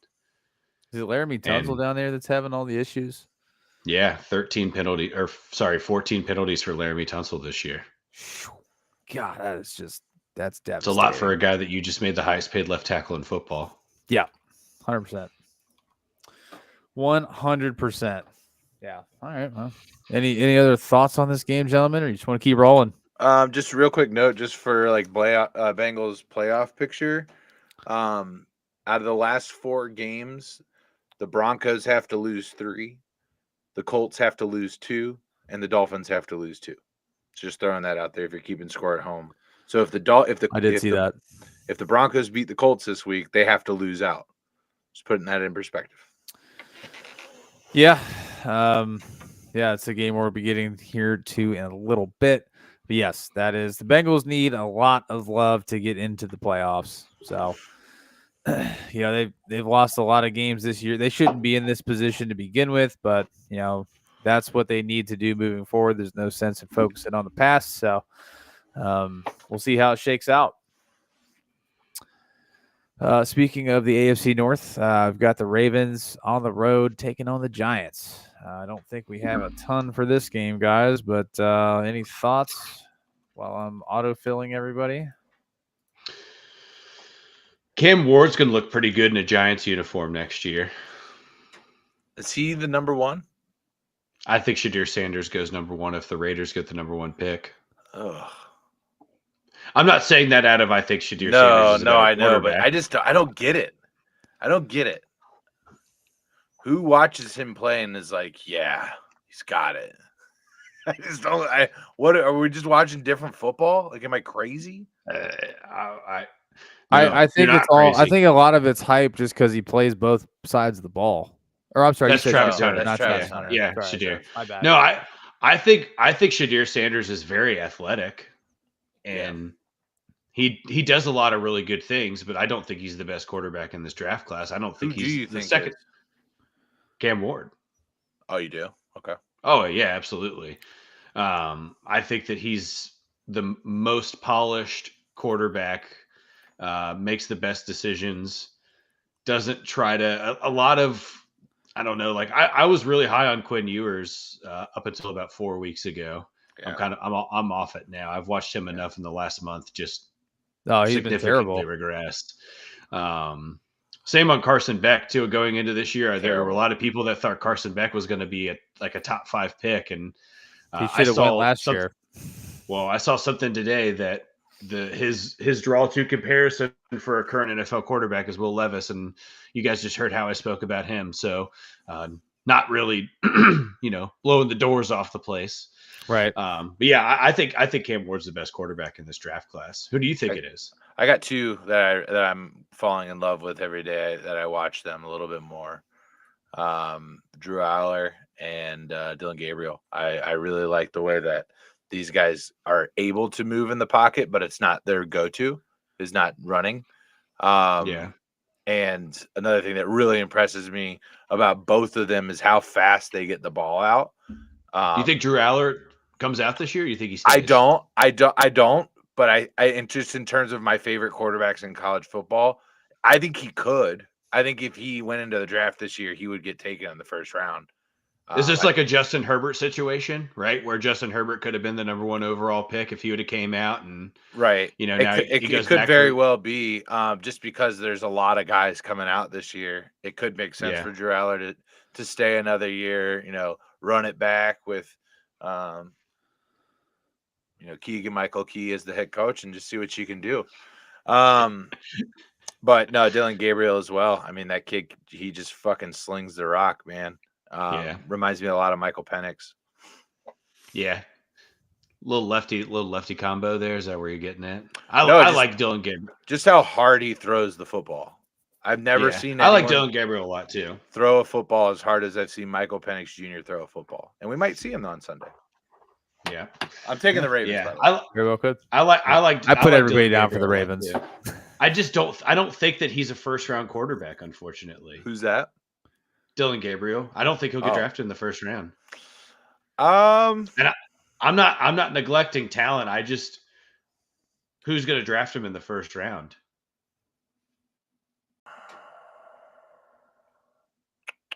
Is it Laramie Tunsil down there that's having all the issues? Yeah, 14 penalties for Laramie Tunsil this year. God, that's devastating. It's a lot for a guy that you just made the highest paid left tackle in football. Yeah, 100%. 100%. Yeah. All right. Well, any other thoughts on this game, gentlemen, or you just want to keep rolling? Just a real quick note, just for like Bengals playoff picture. Out of the last 4 games, the Broncos have to lose 3, the Colts have to lose 2, and the Dolphins have to lose 2. So just throwing that out there if you're keeping score at home. So if the Broncos beat the Colts this week, they have to lose out. Just putting that in perspective. Yeah. Yeah, it's a game we'll be getting here to in a little bit. But yes, that is the Bengals need a lot of love to get into the playoffs. So, they've lost a lot of games this year. They shouldn't be in this position to begin with, but that's what they need to do moving forward. There's no sense in focusing on the past. So, we'll see how it shakes out. Speaking of the AFC North, I've got the Ravens on the road taking on the Giants. I don't think we have a ton for this game, guys, but any thoughts while I'm autofilling everybody? Cam Ward's going to look pretty good in a Giants uniform next year. Is he the number 1? I think Shadir Sanders goes number 1 if the Raiders get the number 1 pick. Ugh. I'm not saying that out of I think Shadir Sanders is a better I know, but I don't get it. I don't get it. Who watches him play and is like, yeah, he's got it. I just don't. What are we just watching different football? Like, am I crazy? I think it's all. Crazy. I think a lot of it's hype just because he plays both sides of the ball. Or I'm sorry, that's Travis Hunter. Not Travis Hunter. Yeah, Shadir. My bad. No, I think Shadir Sanders is very athletic, and he does a lot of really good things. But I don't think he's the best quarterback in this draft class. I don't think he's the second. Cam Ward. Oh, you do? Okay. Oh yeah, absolutely. I think that he's the most polished quarterback. Makes the best decisions. Doesn't try to a lot of. I don't know. Like I was really high on Quinn Ewers up until about 4 weeks ago. Yeah. I'm off it now. I've watched him enough in the last month. Just significantly regressed. Same on Carson Beck too. Going into this year, there were a lot of people that thought Carson Beck was going to be a top 5 pick, and he should have went last year. Well, I saw something today that his draw to comparison for a current NFL quarterback is Will Levis, and you guys just heard how I spoke about him. So, not really, blowing the doors off the place, right? But yeah, I think Cam Ward's the best quarterback in this draft class. Who do you think it is? I got 2 that I'm falling in love with every day that I watch them a little bit more. Drew Aller and Dylan Gabriel. I really like the way that these guys are able to move in the pocket, but it's not their go-to, is not running. And another thing that really impresses me about both of them is how fast they get the ball out. You think Drew Aller comes out this year? Or you think he stays? I don't. But I just in terms of my favorite quarterbacks in college football, I think he could. I think if he went into the draft this year, he would get taken in the first round. Is this like a Justin Herbert situation, right? Where Justin Herbert could have been the number 1 overall pick if he would have came out and right. Now it could very well be just because there's a lot of guys coming out this year. It could make sense for Drew Aller to stay another year. Run it back with, Keegan Michael Key as the head coach and just see what you can do. But no, Dylan Gabriel as well. I mean, that kid, he just fucking slings the rock, man. Yeah. Reminds me a lot of Michael Penix. Yeah. Little lefty combo there. Is that where you're getting at? I Just, like Dylan Gabriel. Just how hard he throws the football. I've never seen I like anyone Dylan Gabriel a lot too. throw a football as hard as I've seen Michael Penix Jr. throw a football. And we might see him on Sunday. Yeah. I'm taking the Ravens. Yeah. By the way. Very well could. I put everybody Dylan down for the Gabriel a lot, Ravens. too. I don't think that he's a first round quarterback, unfortunately. Who's that? Dylan Gabriel. I don't think he'll get drafted in the first round. And I'm not neglecting talent. I just who's going to draft him in the first round?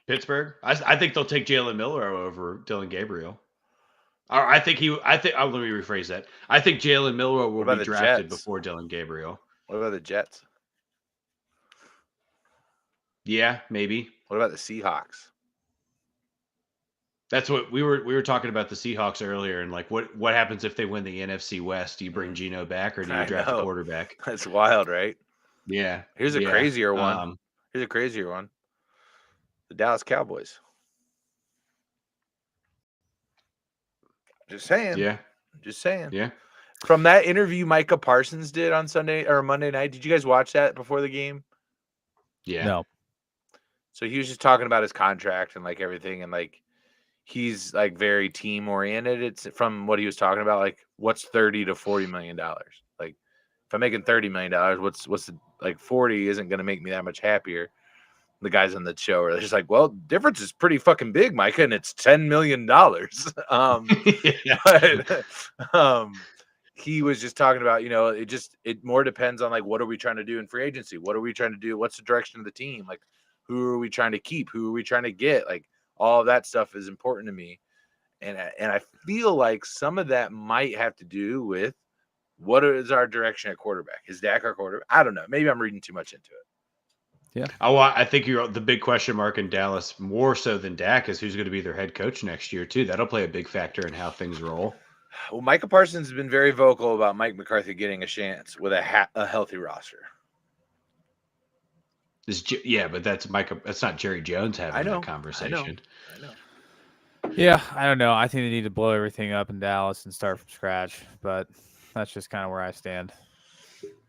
Pittsburgh. I think they'll take Jalen Miller over Dylan Gabriel. Or let me rephrase that. I think Jalen Miller will be drafted before Dylan Gabriel. What about the Jets? Yeah, maybe. What about the Seahawks? That's what we were talking about the Seahawks earlier, and like what happens if they win the NFC West? Do you bring Geno back or do you draft a quarterback? That's wild, right? Yeah. Here's a crazier one. The Dallas Cowboys. Just saying. Yeah. Just saying. Yeah. From that interview Micah Parsons did on Sunday or Monday night, did you guys watch that before the game? Yeah. No. So he was just talking about his contract and like everything, and like he's like very team oriented. It's from what he was talking about, like what's $30 to $40 million. Like if I'm making $30 million, what's the, like 40 isn't going to make me that much happier. The guys on the show are just like, well, difference is pretty fucking big, Micah, and it's $10 million. He was just talking about, it more depends on like what are we trying to do in free agency? What are we trying to do? What's the direction of the team? Like who are we trying to keep? Who are we trying to get? Like all of that stuff is important to me. And I feel like some of that might have to do with what is our direction at quarterback? Is Dak our quarterback? I don't know. Maybe I'm reading too much into it. Yeah. I think the big question mark in Dallas, more so than Dak, is who's going to be their head coach next year, too. That'll play a big factor in how things roll. Well, Micah Parsons has been very vocal about Mike McCarthy getting a chance with a healthy roster. But that's Micah. That's not Jerry Jones having that conversation. I know. Yeah, I don't know. I think they need to blow everything up in Dallas and start from scratch, but that's just kind of where I stand.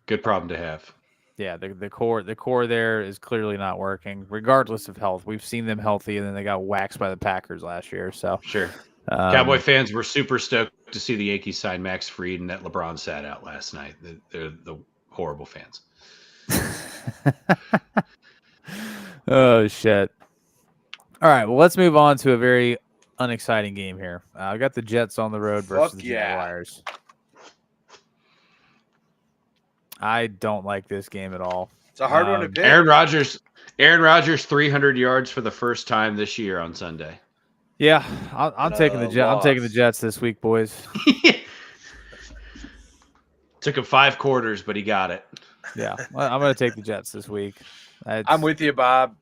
Good problem to have. Yeah, the core there is clearly not working, regardless of health. We've seen them healthy, and then they got waxed by the Packers last year. So sure, Cowboy fans were super stoked to see the Yankees sign Max Fried and that LeBron sat out last night. They're the horrible fans. Oh shit! All right, well, let's move on to a very unexciting game here. I got the Jets on the road versus the Jaguars. I don't like this game at all. It's a hard one to pick. Aaron Rodgers 300 yards for the first time this year on Sunday. Yeah, I'm taking the Jets. I'm taking the Jets this week, boys. Took him 5 quarters, but he got it. Yeah, I'm going to take the Jets this week. I'm with you, Bob.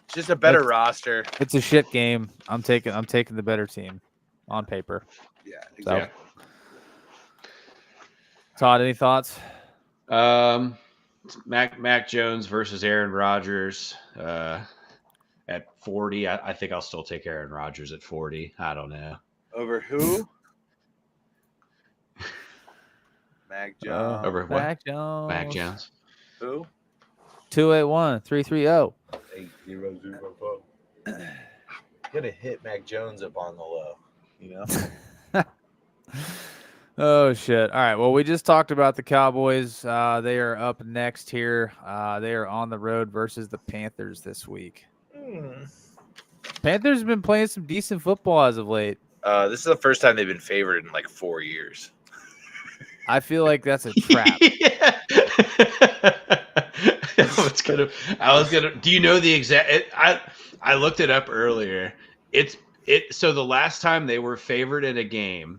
It's just a better roster. It's a shit game. I'm taking the better team on paper. Yeah, exactly. So. Todd, any thoughts? Mac Jones versus Aaron Rodgers at 40. I think I'll still take Aaron Rodgers at 40. I don't know. Over who? Mac Jones. Over what? Mac Jones. Mac Jones. Who? 281-330. 8004. Gonna hit Mac Jones up on the low, Oh shit! All right. Well, we just talked about the Cowboys. They are up next here. They are on the road versus the Panthers this week. Panthers have been playing some decent football as of late. This is the first time they've been favored in like 4 years. I feel like that's a trap. I was gonna. Do you know the exact? I looked it up earlier. So the last time they were favored in a game.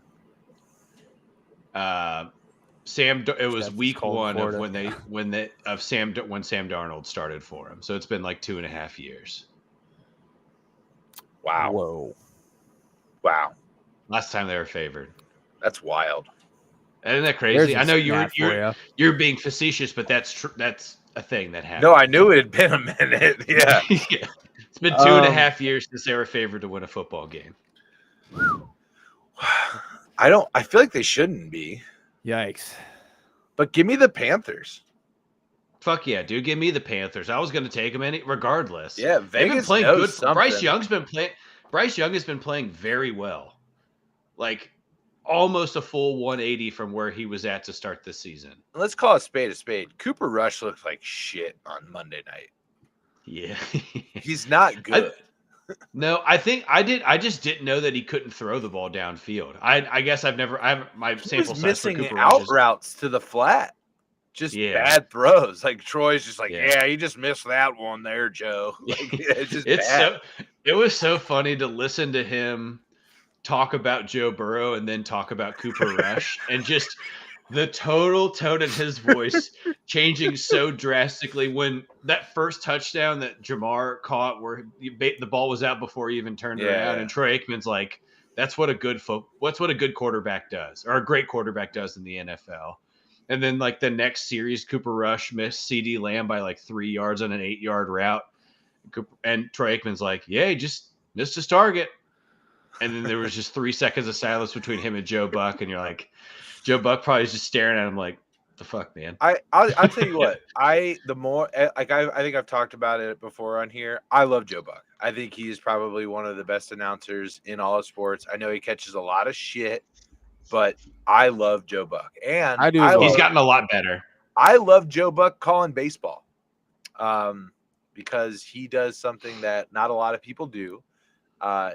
It was week 1 of when Sam Darnold started for him. So it's been like 2.5 years. Wow. Whoa. Wow. Last time they were favored. That's wild. Isn't that There's crazy? a I know stat for ya. you're being facetious, but that's true. That's a thing that happened. No, I knew it had been a minute. Yeah. Yeah. It's been 2.5 years since they were favored to win a football game. I feel like they shouldn't be. Yikes. But give me the Panthers. Fuck yeah, dude! Give me the Panthers. I was going to take them regardless. Yeah, They've been Vegas playing knows good. something. Bryce Young has been playing very well, like almost a full 180 from where he was at to start this season. Let's call a spade a spade. Cooper Rush looked like shit on Monday night. Yeah, He's not good. I just didn't know that he couldn't throw the ball downfield. I guess my He sample was size for missing Cooper out Rush is, routes to the flat. Just Yeah. bad throws. Like Troy's just like, Yeah. yeah, you just missed that one there, Joe. Like, it's just it's bad. it was so funny to listen to him talk about Joe Burrow and then talk about Cooper Rush and just the total tone of his voice changing so drastically when that first touchdown that Jamar caught where the ball was out before he even turned around and Troy Aikman's like, that's what a good quarterback does, or a great quarterback does in the NFL. And then like the next series, Cooper Rush missed CD Lamb by like 3 yards on an 8-yard route. And Troy Aikman's like, yeah, he just missed his target. And then there was just 3 seconds of silence between him and Joe Buck. And you're like, Joe Buck probably is just staring at him like, the fuck, man. I'll tell you what. I think I've talked about it before on here. I love Joe Buck. I think he's probably one of the best announcers in all of sports. I know he catches a lot of shit, but I love Joe Buck. And I do as well. He's gotten a lot better. I love Joe Buck calling baseball. Because he does something that not a lot of people do.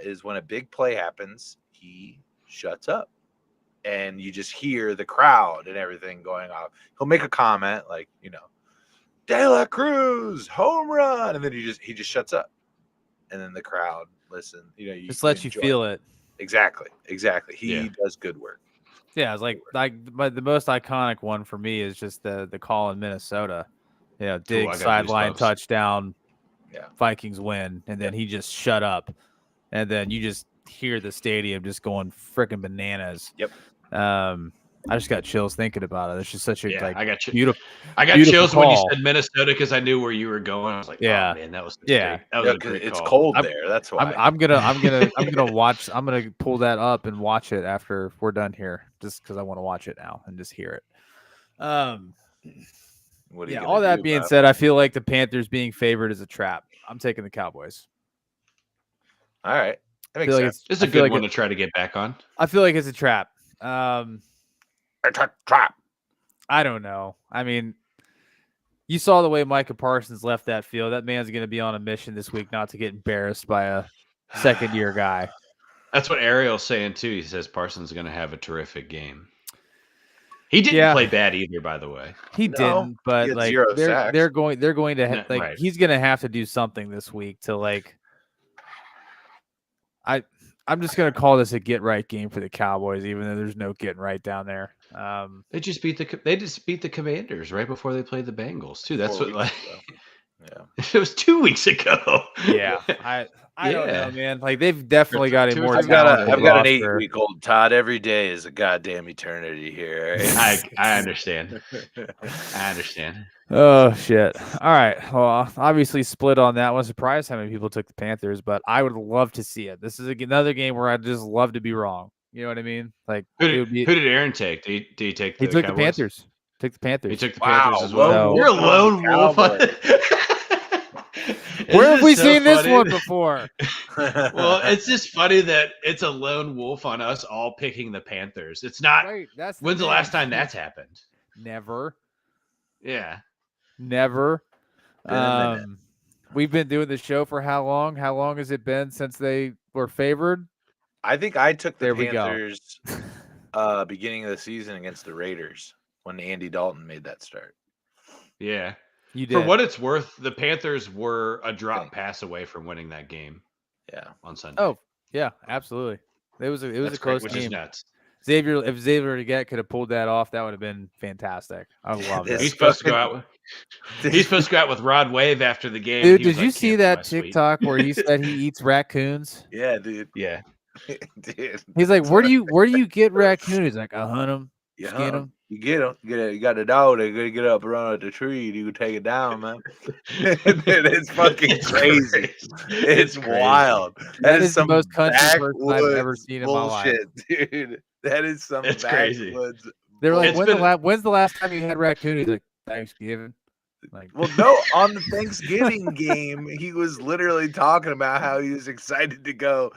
Is when a big play happens, he shuts up. And you just hear the crowd and everything going off. He'll make a comment like, De La Cruz, home run. And then he just shuts up. And then the crowd listen. Just lets you feel it. Exactly. He does good work. Yeah, it's like the most iconic one for me is just the call in Minnesota. Dig sideline touchdown. Yeah. Vikings win, and then he just shut up. And then you just hear the stadium just going freaking bananas. Yep. I just got chills thinking about it. It's just such a I got beautiful. I got beautiful chills when you call. said Minnesota because I knew where you were going. I was like, Yeah. oh man, that was Yeah. That was a great it's call. cold there. That's why. I'm gonna watch. I'm gonna pull that up and watch it after we're done here, just because I want to watch it now and just hear it. What are you All that being said, I feel like the Panthers being favored is a trap. I'm taking the Cowboys. All right. That I makes feel like sense. It's a good one to try to get back on. I feel like it's a trap. Trap. I don't know. I mean, you saw the way Micah Parsons left that field. That man's going to be on a mission this week not to get embarrassed by a second-year guy. That's what Ariel's saying too. He says Parsons is going to have a terrific game. He didn't play bad either, by the way. He didn't, but like they're going to right. He's going to have to do something this week to like. I'm just going to call this a get right game for the Cowboys, even though there's no getting right down there. They just beat the Commanders right before they played the Bengals too. That's what like. Yeah, it was 2 weeks ago. Yeah, I don't know, man. Like they've definitely got a more. I've got an 8-week-old Todd. Every day is a goddamn eternity here. I understand. I understand. Oh shit! All right. Well, obviously split on that one. Surprised how many people took the Panthers, but I would love to see it. This is another game where I'd just love to be wrong. You know what I mean? Like who did Aaron take? Did he take? He took the Panthers. Took the Panthers. He took the Panthers as well. So, you're a lone wolf. Where have we seen this one before? Well, it's just funny that it's a lone wolf on us all picking the Panthers. It's not. Right, When's the last time that's happened? Never. Yeah. Never. We've been doing the show for how long? How long has it been since they were favored? I think I took the Panthers beginning of the season against the Raiders when Andy Dalton made that start. Yeah. You did. For what it's worth, the Panthers were a drop pass away from winning that game. Yeah. On Sunday. Oh, yeah, absolutely. It was a close game. Which is nuts. If Xavier Leggett could have pulled that off, that would have been fantastic. I love it. He's supposed to go out with Rod Wave after the game. Dude, did you see that TikTok where he said he eats raccoons? Yeah, dude. Yeah. Dude. He's like, where do you get raccoons? He's like, I hunt them. Skin them. You get them. You got a dog. They're gonna get up and run at the tree. And you can take it down, man. It's fucking crazy. It's crazy. wild. That is the some most country person I've ever backwoods seen in my life. bullshit, dude. That is some It's crazy. backwoods. They were like, bullshit. when's the last time you had raccoon? He's like, Thanksgiving. Like, Well, no, on the Thanksgiving game, he was literally talking about how he was excited to go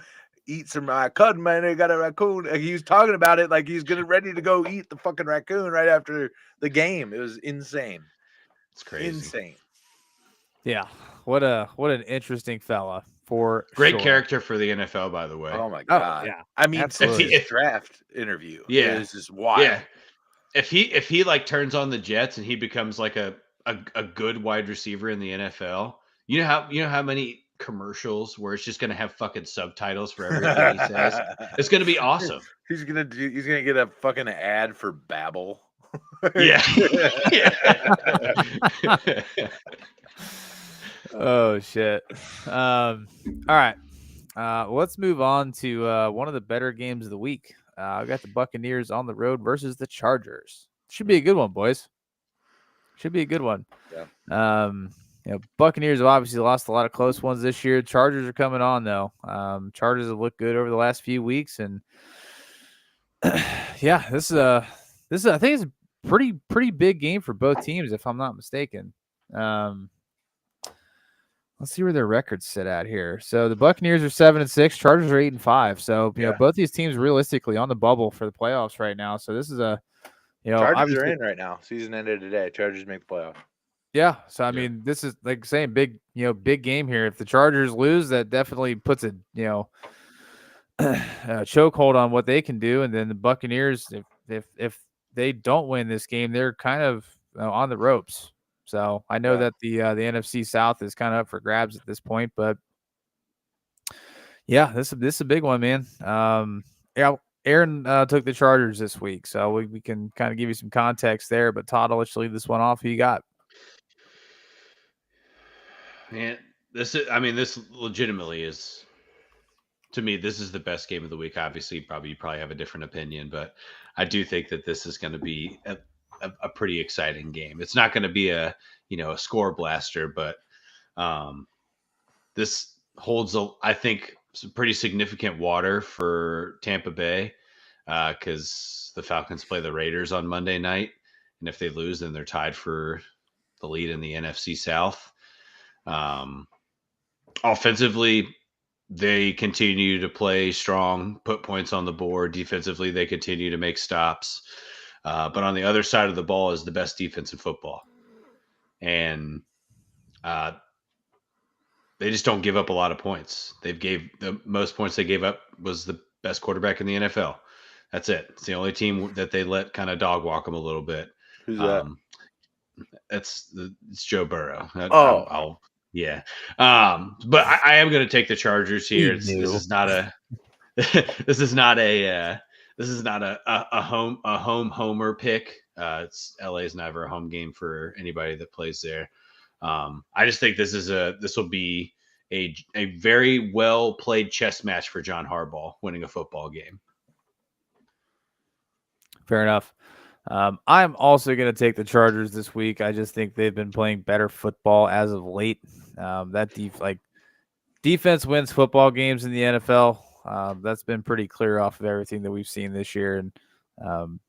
eat some raccoon. Man, they got a raccoon. Like, he was talking about it like he's ready to go eat the fucking raccoon right after the game. It was insane. It's crazy. Insane. yeah, what an interesting fella for Great sure. character for the NFL, by the way. Oh my god. yeah, I mean, absolutely. since his draft interview, Yeah. it was just wild. Yeah. If he like turns on the Jets and he becomes like a good wide receiver in the NFL, you know how many commercials where it's just gonna have fucking subtitles for everything he says? It's gonna be awesome. He's gonna get a fucking ad for Babbel. Yeah. Oh shit. All right. Let's move on to one of the better games of the week. I got the Buccaneers on the road versus the Chargers. Should be a good one, boys. Should be a good one. Yeah. Buccaneers have obviously lost a lot of close ones this year. Chargers are coming on though. Chargers have looked good over the last few weeks, and yeah, this is I think it's a pretty big game for both teams, if I'm not mistaken. Let's see where their records sit at here. So the Buccaneers are 7-6, Chargers are 8-5. So both these teams realistically on the bubble for the playoffs right now. So this is Chargers are in right now. Season ended today. Chargers make the playoffs. Yeah. So I mean, this is like saying big game here. If the Chargers lose, that definitely puts a chokehold on what they can do. And then the Buccaneers, if they don't win this game, they're kind of on the ropes. So I know that the NFC South is kind of up for grabs at this point, but yeah, this is a big one, man. Aaron took the Chargers this week, so we can kind of give you some context there. But Todd, I'll let you lead this one off. Who you got? Man, this legitimately is, to me, this is the best game of the week. Obviously, you probably have a different opinion, but I do think that this is going to be a pretty exciting game. It's not going to be a score blaster, but this holds I think some pretty significant water for Tampa Bay because the Falcons play the Raiders on Monday night, and if they lose, then they're tied for the lead in the NFC South. Offensively, they continue to play strong, put points on the board. Defensively, they continue to make stops. But on the other side of the ball is the best defense in football. And they just don't give up a lot of points. The most points they gave up was the best quarterback in the NFL. That's it. It's the only team that they let kind of dog walk them a little bit. Who's that? It's Joe Burrow. Yeah. But I am going to take the Chargers here. This is not a home homer pick. LA is never a home game for anybody that plays there. I just think this will be a very well played chess match for John Harbaugh winning a football game. Fair enough. I'm also going to take the Chargers this week. I just think they've been playing better football as of late. Defense wins football games in the NFL. That's been pretty clear off of everything that we've seen this year, and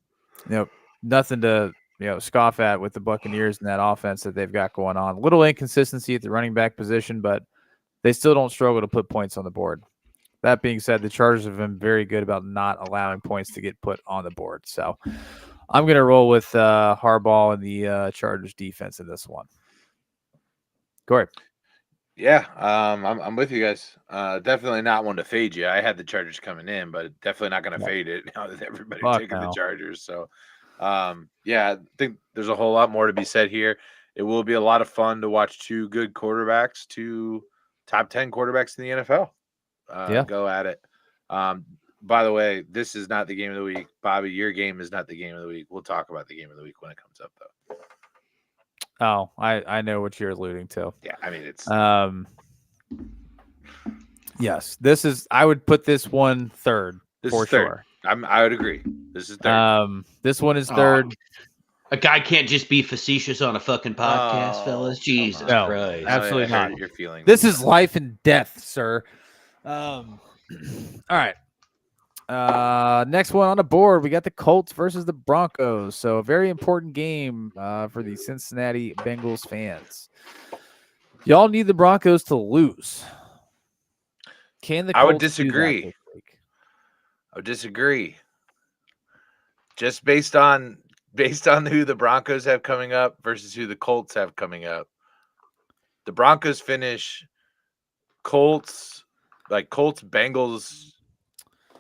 nothing to scoff at with the Buccaneers and that offense that they've got going on. A little inconsistency at the running back position, but they still don't struggle to put points on the board. That being said, the Chargers have been very good about not allowing points to get put on the board. So I'm going to roll with Harbaugh and the Chargers defense in this one. Corey. Yeah, I'm with you guys. Definitely not one to fade you. I had the Chargers coming in, but definitely not going to fade it now that everybody's taking the Chargers. So, I think there's a whole lot more to be said here. It will be a lot of fun to watch two good quarterbacks, two top 10 quarterbacks in the NFL. Go at it. By the way, this is not the game of the week. Bobby, your game is not the game of the week. We'll talk about the game of the week when it comes up, though. Oh, I know what you're alluding to. Yeah, I mean, it's yes, this is. I would put this one third for sure. I would agree. This is third. This one is Oh, third. A guy can't just be facetious on a fucking podcast, Oh, fellas. come Jesus on. No, Christ. absolutely I not. hurt your feelings. This is life and death, sir. All right. Next one on the board, we got the Colts versus the Broncos. So a very important game for the Cincinnati Bengals fans. Y'all need the Broncos to lose. Can the Colts I would do that disagree. this week? I would disagree. Just based on who the Broncos have coming up versus who the Colts have coming up. The Broncos finish Colts, Bengals,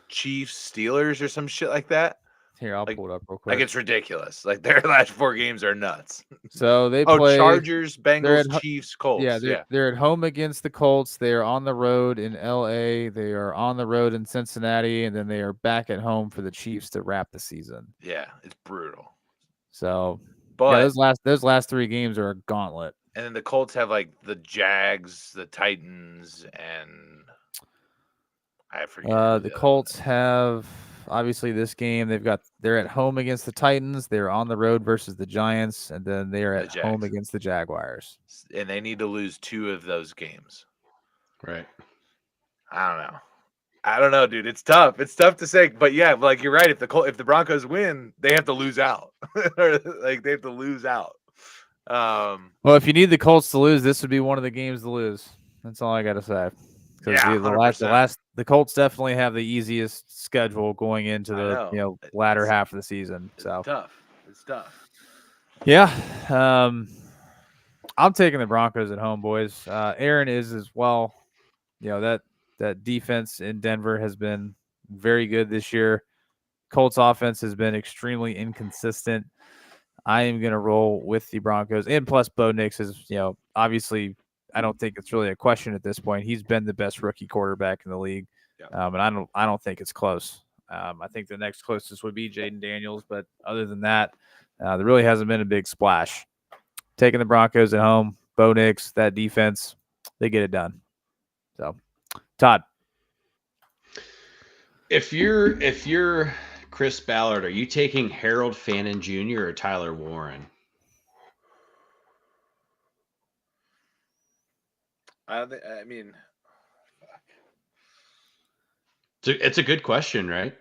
Chiefs, Steelers, or some shit like that. Here, I'll Like- pull it up real quick. Like it's ridiculous. Like their last 4 games are nuts. So they play Chargers, Bengals, at Chiefs, Colts. Yeah, they're at home against the Colts. They are on the road in LA. They are on the road in Cincinnati, and then they are back at home for the Chiefs to wrap the season. Yeah, it's brutal. So, But those last 3 games are a gauntlet. and then the Colts have like the Jags, the Titans, and I forget. who The other Colts have obviously this game. They're at home against the Titans. They're on the road versus the Giants, and then they are The at home Jags. against the Jaguars. and they need to lose 2 of those games. Right. I don't know, dude. It's tough. It's tough to say, but yeah, like you're right. If the Broncos win, they have to lose out. Like they have to lose out. Well, if you need the Colts to lose, this would be one of the games to lose. That's all I got to say. Because Yeah, 100%. the Colts definitely have the easiest schedule going into I the know. latter It's- half of the season. It's So tough. It's tough. yeah, I'm taking the Broncos at home, boys. Aaron is as well. That defense in Denver has been very good this year. Colts offense has been extremely inconsistent. I am going to roll with the Broncos, and plus Bo Nix is, obviously, I don't think it's really a question at this point. He's been the best rookie quarterback in the league, and I don't think it's close. I think the next closest would be Jaden Daniels, but other than that, there really hasn't been a big splash. Taking the Broncos at home, Bo Nix, that defense, they get it done. So, Todd. If you're Chris Ballard, are you taking Harold Fannin Jr. or Tyler Warren? I mean, It's a good question, right?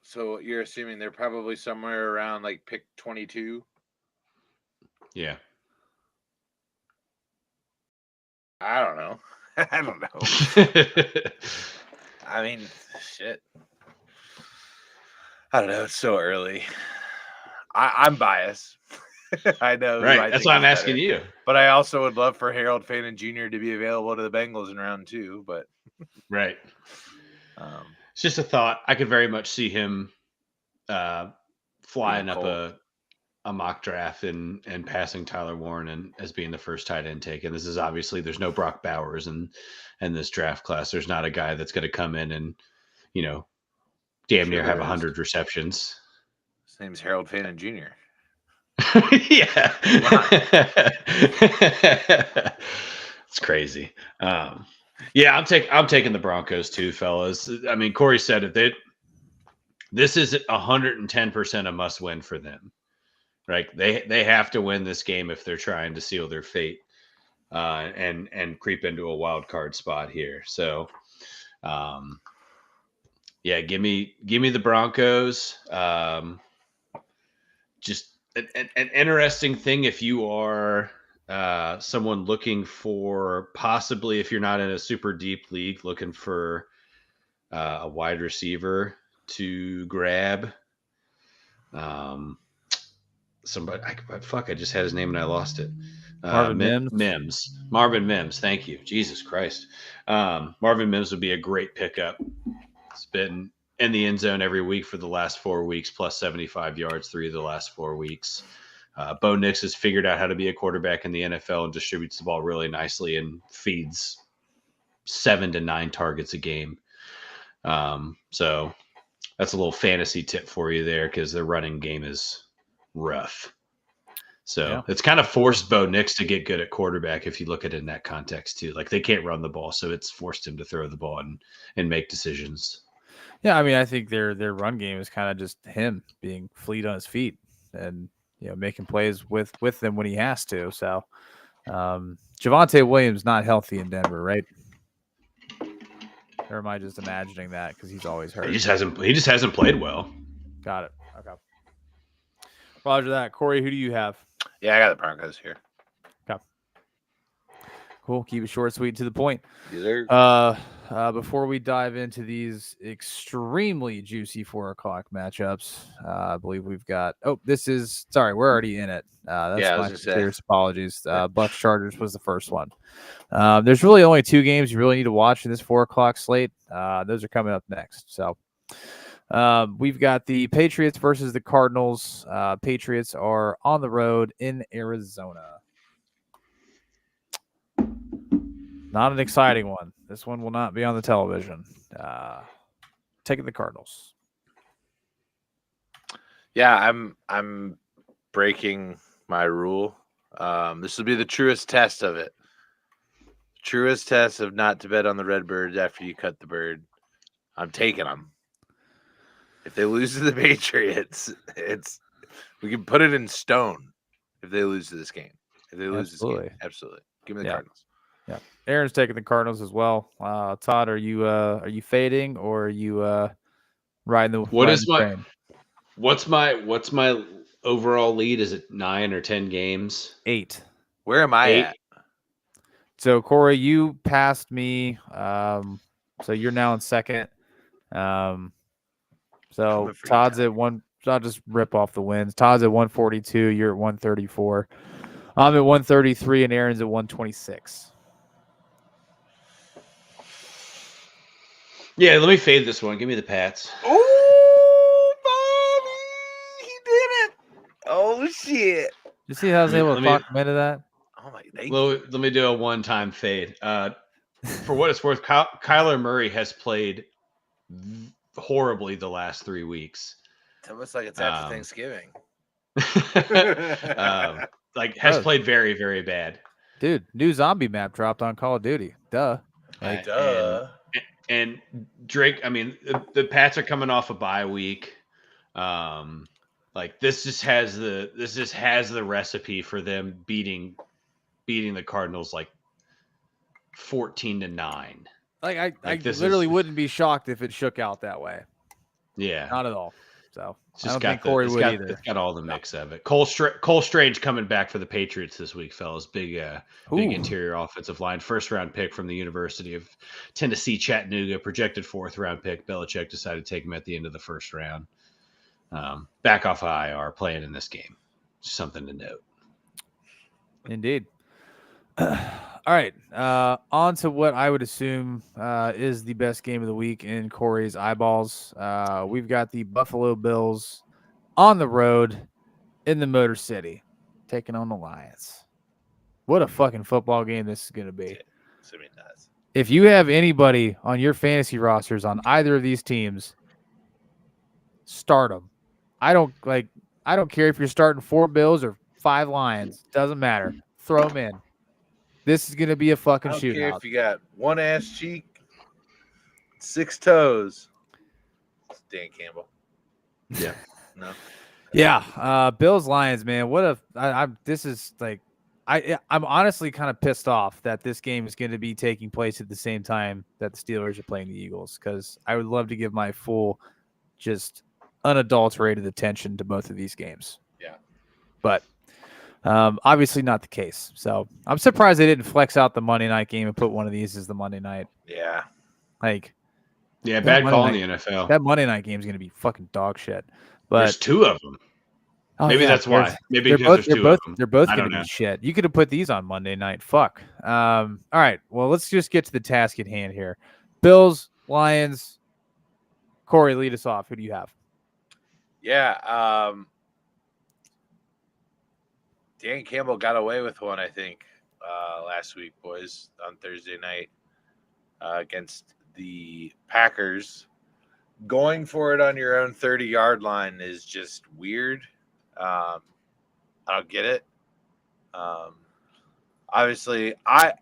so you're assuming they're probably somewhere around like pick 22. Yeah. I don't know. I don't know. I mean, shit. I don't know. It's so early. I'm biased. I know. who I Right. That's think why I'm is asking better. you. But I also would love for Harold Fannin Jr. to be available to the Bengals in round 2. But Right. It's just a thought. I could very much see him flying up a mock draft and passing Tyler Warren as being the first tight end take. And this is obviously, there's no Brock Bowers in this draft class. There's not a guy that's going to come in and, damn near have 100 receptions. His name's Harold Fannin Jr. Yeah. It's crazy. Yeah, I'm taking the Broncos too, fellas. I mean, Corey said it. This is 110% a must win for them. Right? They have to win this game if they're trying to seal their fate and creep into a wild card spot here. So, yeah, give me the Broncos. Just an interesting thing if you are someone looking for, possibly if you're not in a super deep league, looking for a wide receiver to grab. Somebody, I just had his name and I lost it. Marvin Mims. Marvin Mims. Thank you. Jesus Christ. Marvin Mims would be a great pickup. It's been in the end zone every week for the last 4 weeks, plus 75 yards 3 of the last 4 weeks. Bo Nix has figured out how to be a quarterback in the NFL and distributes the ball really nicely and feeds 7 to 9 targets a game. So that's a little fantasy tip for you there, because their running game is rough. So It's kind of forced Bo Nix to get good at quarterback if you look at it in that context too. Like, they can't run the ball, so it's forced him to throw the ball and make decisions. Yeah, I mean, I think their run game is kind of just him being fleet on his feet and making plays with them when he has to. So Javonte Williams not healthy in Denver, right? Or am I just imagining that because he's always hurt? He just hasn't played well. Got it. Okay. Roger that. Corey, who do you have? Yeah, I got the Broncos here. Okay. Cool. Keep it short, sweet, and to the point. Either. Before we dive into these extremely juicy 4:00 matchups, I believe we've got. Oh, sorry, we're already in it. That's Yeah, I my was gonna say. sincerest apologies. Bucks Chargers was the first one. There's really only two games you really need to watch in this 4:00 slate. Those are coming up next. So we've got the Patriots versus the Cardinals. Patriots are on the road in Arizona. Not an exciting one. This one will not be on the television. Taking the Cardinals. Yeah, I'm breaking my rule. This will be the truest test of it. Truest test of not to bet on the Redbirds after you cut the bird. I'm taking them. If they lose to the Patriots, we can put it in stone. If they lose to this game, absolutely. Give me the Cardinals. Yeah, Aaron's taking the Cardinals as well. Todd, are you fading or are you riding the train? What's my overall lead? Is it 9 or 10 games? 8. Where am I at? So Corey, you passed me. So you're now in second. So Todd's at 1. So I'll just rip off the wins. Todd's at 142. You're at 134. I'm at 133, and Aaron's at 126. Yeah, let me fade this one. Give me the Pats. Oh, Bobby! He did it! Oh, shit. You see how I was able to talk him into that? Oh, my God. Let me do a one-time fade. For what it's worth, Kyler Murray has played horribly the last 3 weeks. It's almost like it's after Thanksgiving. Has played very, very bad. Dude, new zombie map dropped on Call of Duty. Duh. Duh. And Drake, I mean, the Pats are coming off a bye week. This just has the recipe for them beating the Cardinals 14-9. I literally wouldn't be shocked if it shook out that way. Yeah, not at all. So I don't think Corey would either. It's got all the mix of it. Cole Strange coming back for the Patriots this week, fellas. Big interior offensive line. First round pick from the University of Tennessee, Chattanooga. Projected 4th round pick. Belichick decided to take him at the end of the first round. Back off IR, playing in this game. Something to note. Indeed. All right. On to what I would assume is the best game of the week in Corey's eyeballs. We've got the Buffalo Bills on the road in the Motor City, taking on the Lions. What a fucking football game this is going to be. If you have anybody on your fantasy rosters on either of these teams, start them. I don't care if you're starting 4 Bills or 5 Lions. Doesn't matter. Throw them in. This is going to be a fucking shootout. I don't care if you got 1 ass cheek, 6 toes. It's Dan Campbell. Yeah. No. Yeah. Bills Lions, man. I'm honestly kind of pissed off that this game is going to be taking place at the same time that the Steelers are playing the Eagles, because I would love to give my full, just unadulterated attention to both of these games. Yeah. But obviously not the case. So I'm surprised they didn't flex out the Monday night game and put one of these as the Monday night. Yeah. Bad call in the NFL. That Monday night game is going to be fucking dog shit. But there's 2 of them. Maybe that's why. Maybe they're both going to be shit. You could have put these on Monday night. Fuck. All right. Well, let's just get to the task at hand here. Bills, Lions. Corey, lead us off. Who do you have? Yeah. Dan Campbell got away with one, I think, last week, boys, on Thursday night against the Packers. Going for it on your own 30-yard line is just weird. I don't get it. Obviously,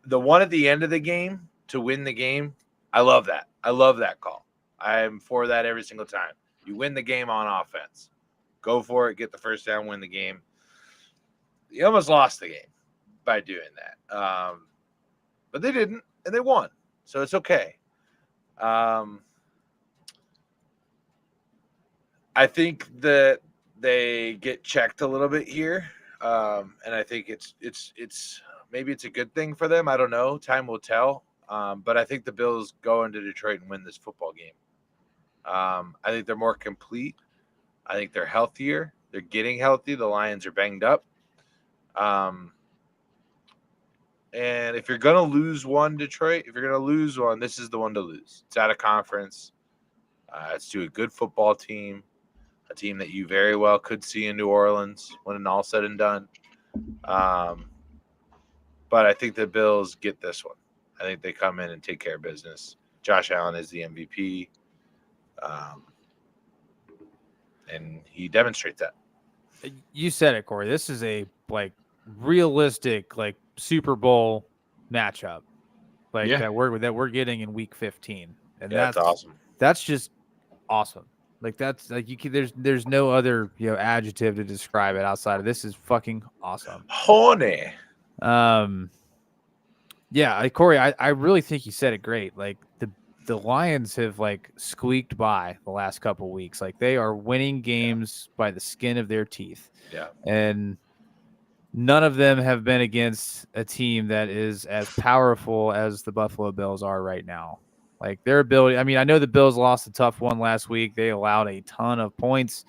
the one at the end of the game to win the game, I love that. I love that call. I'm for that every single time. You win the game on offense. Go for it, get the first down, win the game. You almost lost the game by doing that. But they didn't, and they won. So it's okay. I think that they get checked a little bit here. And I think it's maybe it's a good thing for them. I don't know. Time will tell. But I think the Bills go into Detroit and win this football game. I think they're more complete. I think they're healthier. They're getting healthy. The Lions are banged up. And if you're going to lose one, Detroit, if you're going to lose one, this is the one to lose. It's out of conference. It's to a good football team, a team that you very well could see in New Orleans when it's all said and done. But I think the Bills get this one. I think they come in and take care of business. Josh Allen is the MVP. And he demonstrates that. You said it, Corey. This is a realistic Super Bowl matchup that we're getting in week 15, and that's awesome. That's just awesome. That's there's no other adjective to describe it outside of this is fucking awesome. Horny. Yeah, Corey, I really think you said it great. The Lions have squeaked by the last couple of weeks. They are winning games by the skin of their teeth. Yeah. And none of them have been against a team that is as powerful as the Buffalo Bills are right now. Their ability. I mean, I know the Bills lost a tough one last week. They allowed a ton of points.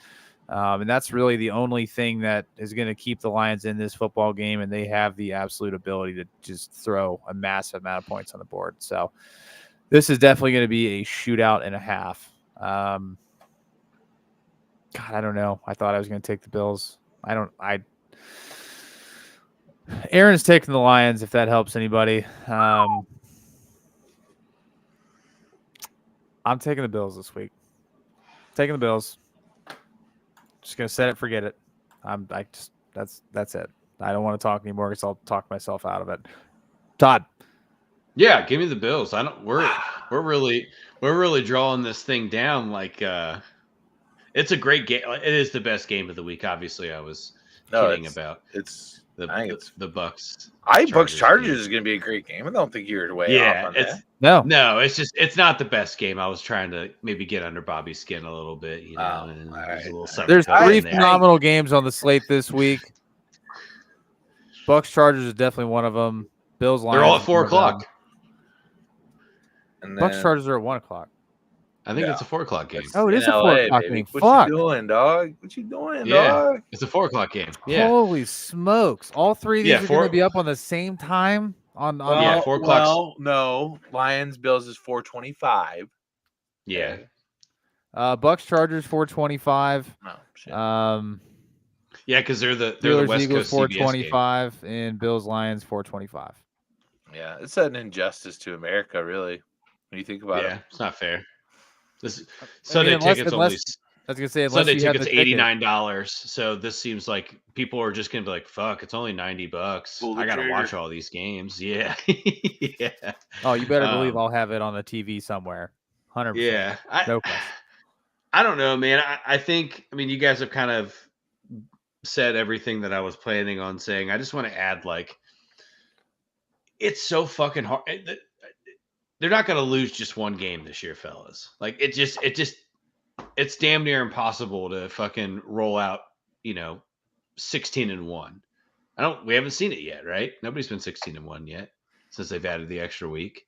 And that's really the only thing that is going to keep the Lions in this football game. And they have the absolute ability to just throw a massive amount of points on the board. So this is definitely going to be a shootout and a half. God, I don't know. I thought I was going to take the Bills. Aaron's taking the Lions, if that helps anybody. I'm taking the Bills this week. Taking the Bills. Just gonna set it, forget it. That's it. I don't want to talk anymore because I'll talk myself out of it. Todd. Yeah, give me the Bills. We're really drawing this thing down. It's a great game. It is the best game of the week. Obviously, I was kidding about the Bucks. Bucks Chargers is going to be a great game. I don't think you're way off on that. No, it's not the best game. I was trying to maybe get under Bobby's skin a little bit, There's 3 phenomenal games on the slate this week. Bucks Chargers is definitely one of them. Bills Lions. They're all at 4:00. And Bucks Chargers are at 1:00. I think it's a 4:00 game. Oh, it is a 4:00 game. What you doing, dog? What you doing, dog? It's a 4:00 game. Yeah. Holy smokes! All 3 of these are going to be up on the same time. On 4 o'clock. Well, no, Lions Bills is 4:25. Yeah. Bucks Chargers 4:25. No shit. Yeah, because they're the West Eagles Coast 4:25 and Bills Lions 4:25. Yeah, it's an injustice to America, really. When you think about it, it's not fair. Sunday tickets only. I was gonna say Sunday tickets $89. So this seems like people are just gonna be like, "Fuck, it's only $90. I gotta watch all these games." Yeah, yeah. Oh, you better believe I'll have it on the TV somewhere. 100%. Yeah, no question. I don't know, man. I think. I mean, you guys have kind of said everything that I was planning on saying. I just want to add, it's so fucking hard. They're not going to lose just one game this year, fellas. It's damn near impossible to fucking roll out, 16-1. We haven't seen it yet, right? Nobody's been 16-1 yet since they've added the extra week.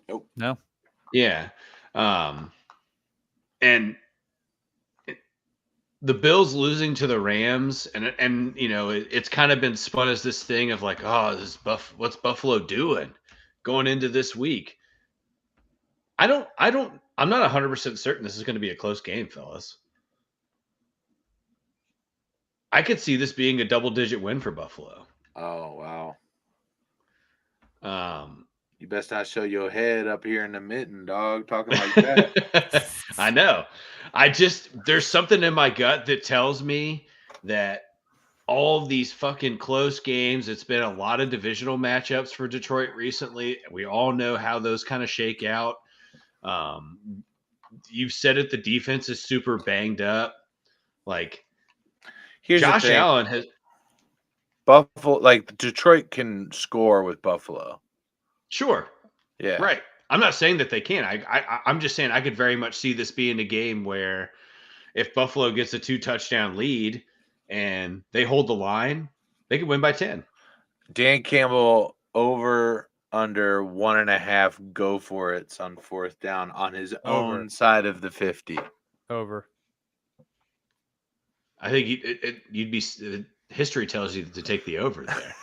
Nope. No. Yeah. And the Bills losing to the Rams, and it's kind of been spun as this thing of what's Buffalo doing going into this week? I'm not 100% certain this is going to be a close game, fellas. I could see this being a double-digit win for Buffalo. Oh, wow. You best not show your head up here in the mitten, dog, talking like that. I know. There's something in my gut that tells me that all of these fucking close games, it's been a lot of divisional matchups for Detroit recently. We all know how those kind of shake out. you've said it. The defense is super banged up. Like Here's the Josh thing. Allen has Buffalo, like Detroit can score with Buffalo. sure, Yeah. right. I'm not saying that they can. I'm just saying I could very much see this being a game where if Buffalo gets a 2-touchdown lead and they hold the line, they could win by 10. Dan Campbell over under 1.5. Go for it on 4th down on his Over. own side of the 50. Over. I think you'd be. History tells you to take the over there.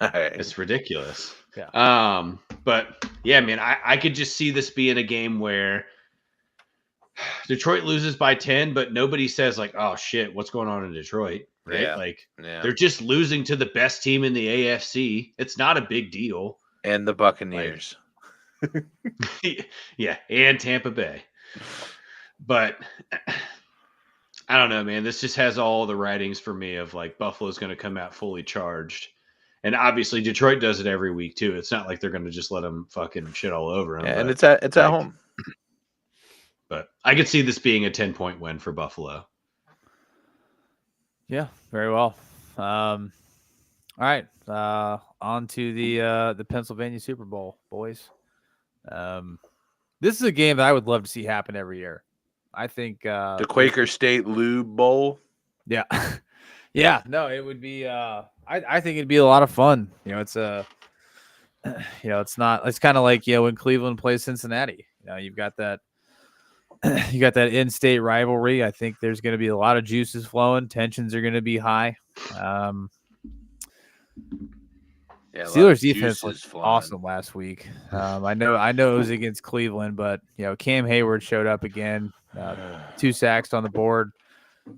All right. It's ridiculous. Yeah. But yeah, man, I could just see this being a game where Detroit loses by 10, but nobody says like, "Oh shit, what's going on in Detroit?" Right? Yeah. Like Yeah. they're just losing to the best team in the AFC. It's not a big deal. And the Buccaneers. Yeah, and Tampa Bay. But I don't know, man. This just has all the writings for me of like Buffalo's going to come out fully charged. And obviously Detroit does it every week too. It's not like they're going to just let them fucking shit all over them. Yeah, and but, it's at home. But I could see this being a 10-point win for Buffalo. Yeah, very well. All right, on to the Pennsylvania Super Bowl, boys. This is a game that I would love to see happen every year. I think The Quaker State Lube Bowl. Yeah, yeah. No, it would be. I think it'd be a lot of fun. It's a. It's not. It's kind of like when Cleveland plays Cincinnati. You've got that. You got that in-state rivalry. I think there's going to be a lot of juices flowing. Tensions are going to be high. Steelers defense looked awesome last week. I know it was against Cleveland, but Cam Hayward showed up again. 2 sacks on the board.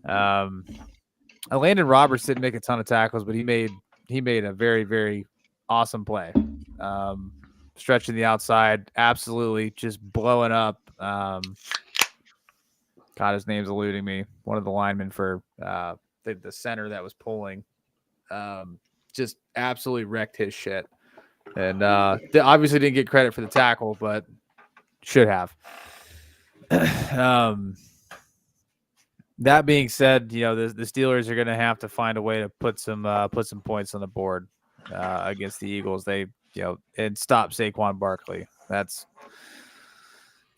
Landon Roberts didn't make a ton of tackles, but he made a very, very awesome play. Stretching the outside, absolutely just blowing up. God, his name's eluding me. One of the linemen for the center that was pulling, just absolutely wrecked his shit. And they obviously didn't get credit for the tackle, but should have. That being said, the Steelers are going to have to find a way to put some points on the board against the Eagles. They and stop Saquon Barkley. That's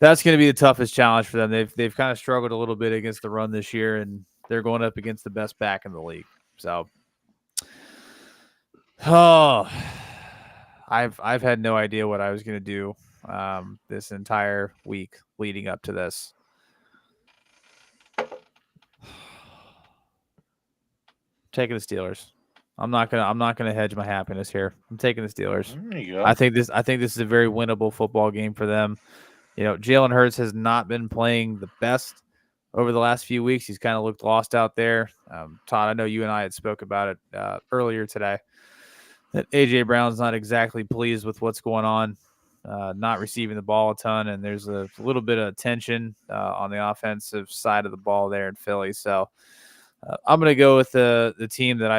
going to be the toughest challenge for them. They've kind of struggled a little bit against the run this year, and they're going up against the best back in the league. So, I've had no idea what I was going to do this entire week leading up to this. Taking the Steelers. I'm not gonna hedge my happiness here. I'm taking the Steelers. There you go. I think this is a very winnable football game for them. Jalen Hurts has not been playing the best over the last few weeks. He's kind of looked lost out there. Todd, I know you and I had spoke about it earlier today. That AJ Brown's not exactly pleased with what's going on, not receiving the ball a ton, and there's a little bit of tension on the offensive side of the ball there in Philly. So I'm going to go with the team that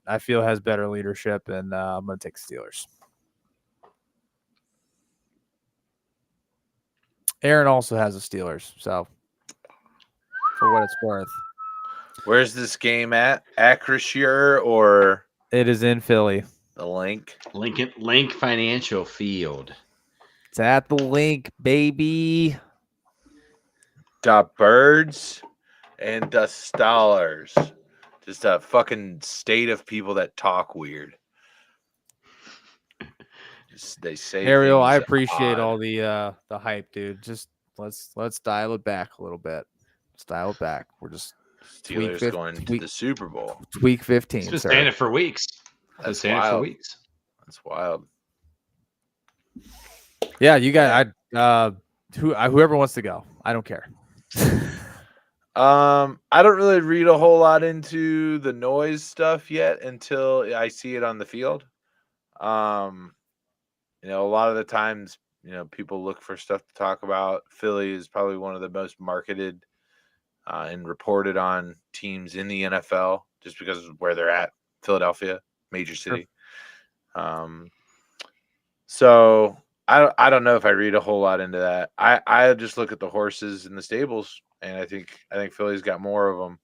I feel has better leadership, and I'm going to take the Steelers. Aaron also has the Steelers, so for what it's worth. Where's this game at? Acrisure or it is in Philly? The Link. Link Financial Field. It's at the Link, baby. The Birds and the Stallers. Just a fucking state of people that talk weird. They say Ariel, I appreciate all the hype, dude. Just let's dial it back a little bit. Let's dial it back. We're just Steelers going to the Super Bowl. Week 15. He's been saying it for weeks. That's wild. For weeks. That's wild. Yeah, you got whoever wants to go. I don't care. I don't really read a whole lot into the noise stuff yet until I see it on the field. A lot of the times, people look for stuff to talk about. Philly is probably one of the most marketed and reported on teams in the NFL just because of where they're at. Philadelphia, major city. Sure. So I don't know if I read a whole lot into that. I just look at the horses in the stables, and I think Philly's got more of them.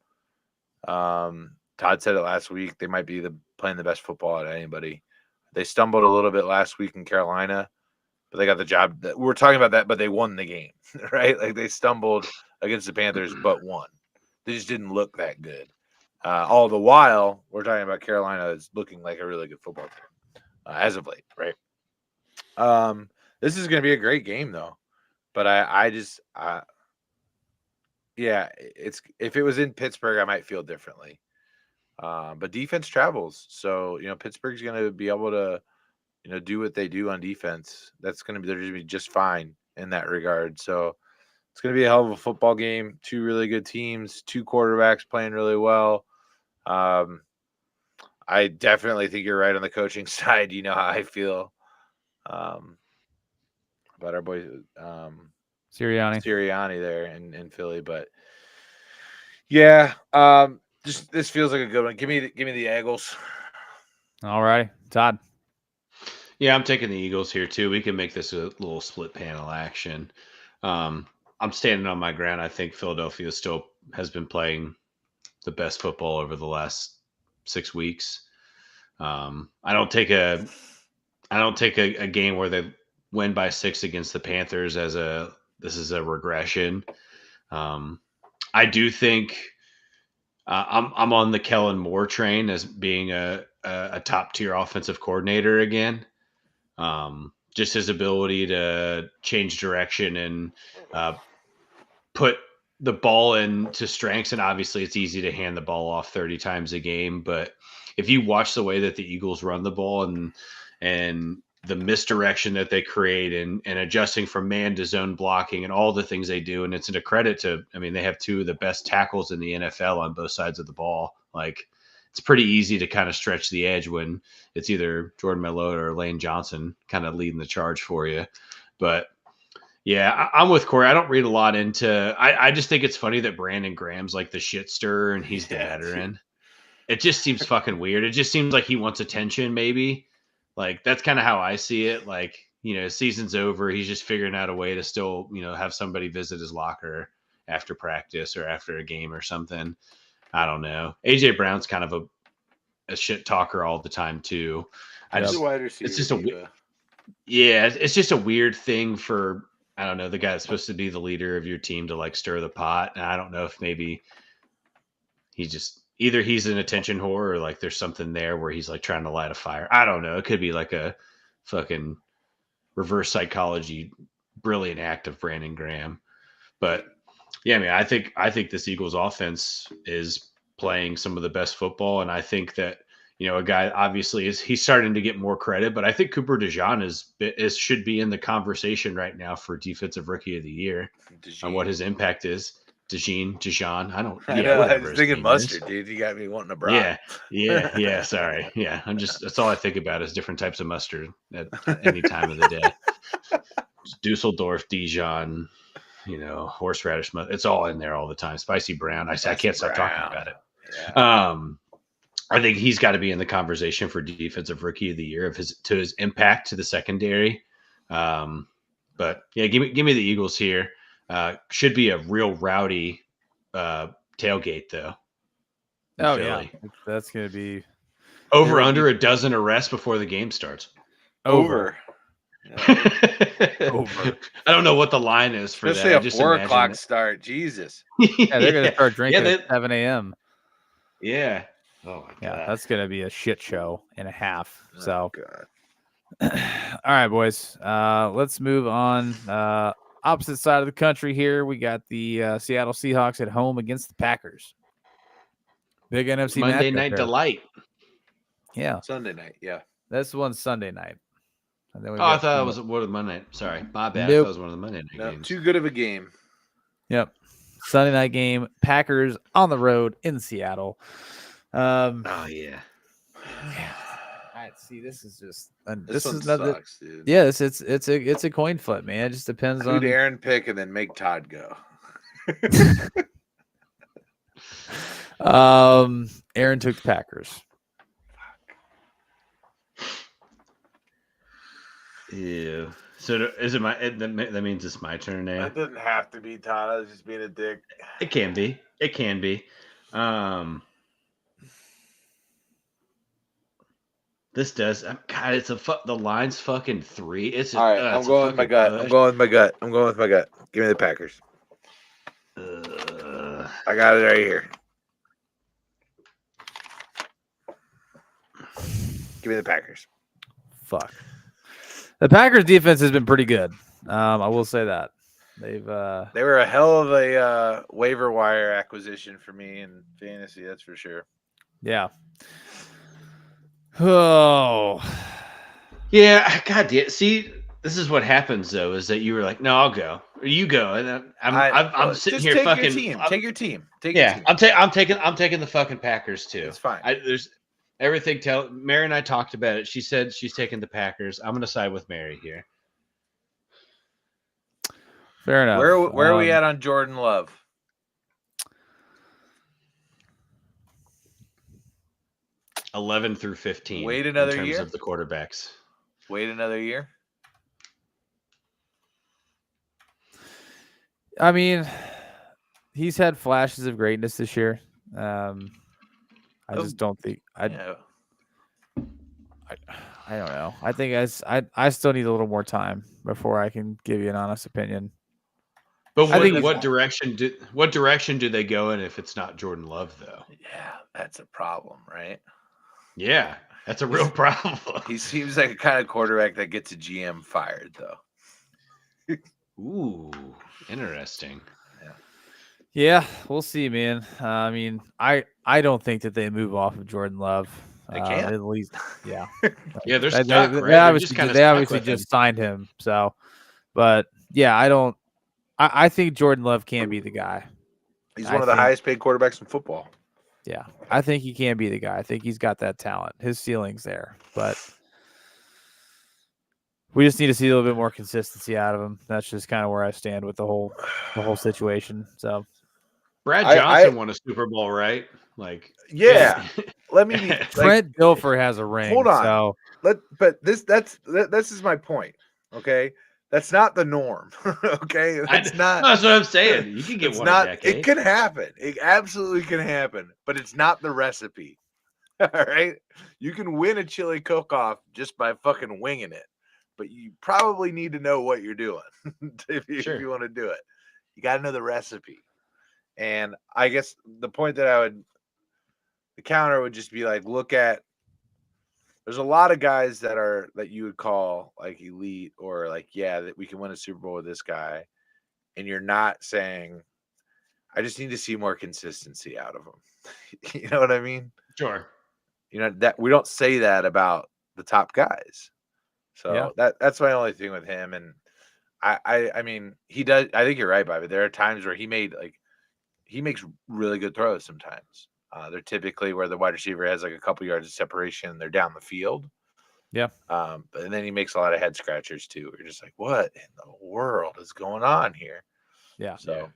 Todd said it last week. They might be playing the best football at anybody. They stumbled a little bit last week in Carolina, but they got the job. We're talking about that, but they won the game, right? Like they stumbled against the Panthers, but won. They just didn't look that good. All the while, we're talking about Carolina is looking like a really good football team as of late, right? This is going to be a great game, though. But yeah, it's if it was in Pittsburgh, I might feel differently. But defense travels, so Pittsburgh's going to be able to do what they do on defense. They're going to be just fine in that regard. So it's going to be a hell of a football game. Two really good teams, two quarterbacks playing really well. I definitely think you're right on the coaching side. You know how I feel about our boy Sirianni there in Philly, but yeah, just this feels like a good one. Give me the Eagles. All right, Todd. Yeah, I'm taking the Eagles here too. We can make this a little split panel action. I'm standing on my ground. I think Philadelphia still has been playing the best football over the last 6 weeks. I don't take a game where they win by 6 against the Panthers this is a regression. I do think I'm on the Kellen Moore train as being a top tier offensive coordinator again. Just his ability to change direction and put the ball into strengths. And obviously it's easy to hand the ball off 30 times a game. But if you watch the way that the Eagles run the ball and the misdirection that they create and adjusting from man to zone blocking and all the things they do, and it's a credit to, they have two of the best tackles in the NFL on both sides of the ball. Like, it's pretty easy to kind of stretch the edge when it's either Jordan Malone or Lane Johnson kind of leading the charge for you. But yeah, I'm with Corey. I don't read a lot into. I just think it's funny that Brandon Graham's like the shit stirrer and he's the veteran. It just seems fucking weird. It just seems like he wants attention, maybe. Like, that's kind of how I see it. Like, season's over. He's just figuring out a way to still, have somebody visit his locker after practice or after a game or something. I don't know. AJ Brown's kind of a shit talker all the time too. It's just it's just a weird thing for, I don't know, the guy that's supposed to be the leader of your team to like stir the pot. And I don't know if maybe either he's an attention whore or like there's something there where he's like trying to light a fire. I don't know. It could be like a fucking reverse psychology, brilliant act of Brandon Graham. But yeah, I think this Eagles offense is playing some of the best football. And I think that, a guy obviously he's starting to get more credit, but I think Cooper DeJean should be in the conversation right now for Defensive Rookie of the Year on what his impact is. DeJean. I was thinking mustard, dude. You got me wanting a brat. Yeah. Sorry. Yeah. That's all I think about is different types of mustard at any time of the day. Dusseldorf, Dijon, horseradish mustard. It's all in there all the time. Spicy brown. I can't stop talking about it. Yeah. I think he's got to be in the conversation for Defensive Rookie of the Year of his impact to the secondary. But yeah, give me the Eagles here. Should be a real rowdy tailgate though. Oh Philly. Yeah, that's gonna be under a dozen arrests before the game starts. Over. Over. I don't know what the line is for that. Especially a 4 o'clock start. Jesus. Yeah, they're gonna start drinking at 7 a.m. Yeah. Oh my god. Yeah, that's gonna be a shit show and a half. So, God. All right, boys. Let's move on. Opposite side of the country here, we got the Seattle Seahawks at home against the Packers. Big NFC Monday night delight. Yeah. Sunday night. Yeah. This one's Sunday night. And then I thought it was one of the Monday night. Sorry, my bad. Nope. I thought it was one of the Monday night games. Too good of a game. Yep. Sunday night game. Packers on the road in Seattle. Oh yeah. All right, see, this is just this is another. Sucks, dude. Yeah, it's a coin flip, man. It just depends on who Aaron pick and then make Todd go. Aaron took the Packers. Yeah. So is it that means it's my turn now? It doesn't have to be, Todd. I was just being a dick. It can be. It can be. This does. God, the line's fucking 3. It's just, All right, I'm it's a going with my fucking gut. push. I'm going with my gut. I'm going with my gut. Give me the Packers. I got it right here. Give me the Packers. Fuck. The Packers defense has been pretty good. I will say that. They were a hell of a waiver wire acquisition for me in fantasy, that's for sure. Yeah. Oh. Yeah, God damn. See, this is what happens though, is that you were like, no, I'll go. Or you go. And I'm sitting here fucking take your team. Yeah, I'm taking the fucking Packers too. It's fine. There's everything Mary and I talked about it. She said she's taking the Packers. I'm gonna side with Mary here. Fair enough. Where are we at on Jordan Love? $11 through $15. Wait another in terms year of the quarterbacks. Wait another year. I mean, he's had flashes of greatness this year. I just don't think I don't know. I think I still need a little more time before I can give you an honest opinion. But what direction do they go in if it's not Jordan Love though? Yeah, that's a problem, right? Yeah, that's a real problem. He seems like a kind of quarterback that gets a GM fired though. Ooh, interesting. Yeah, we'll see, man. I mean, I don't think that they move off of Jordan Love. They can't. At least, yeah. Yeah, they're stuck, they right? obviously just signed him. So, but yeah, I think Jordan Love can be the guy. He's one of the highest paid quarterbacks in football. Yeah, I think he can be the guy. I think he's got that talent. His ceiling's there, but we just need to see a little bit more consistency out of him. That's just kind of where I stand with the whole situation. So, Brad Johnson won a Super Bowl, right? Like, yeah. Let me be. Trent Dilfer has a ring. Hold on. So. But this is my point. Okay, that's not the norm. Okay, that's not. That's what I'm saying. You can get one a decade. It can happen. It absolutely can happen. But it's not the recipe. All right, you can win a chili cook-off just by fucking winging it, but you probably need to know what you're doing if you want to do it. You got to know the recipe. And I guess the point that the counter would just be like, look at. There's a lot of guys that you would call like elite or like, yeah, that we can win a Super Bowl with this guy. And you're not saying, I just need to see more consistency out of him. You know what I mean? Sure. You know, that we don't say that about the top guys. So that's my only thing with him. And I mean, he does. I think you're right, Bobby. There are times where he makes really good throws sometimes. They're typically where the wide receiver has like a couple yards of separation and they're down the field. Yeah. And then he makes a lot of head scratchers too. You're just like, what in the world is going on here? Yeah. So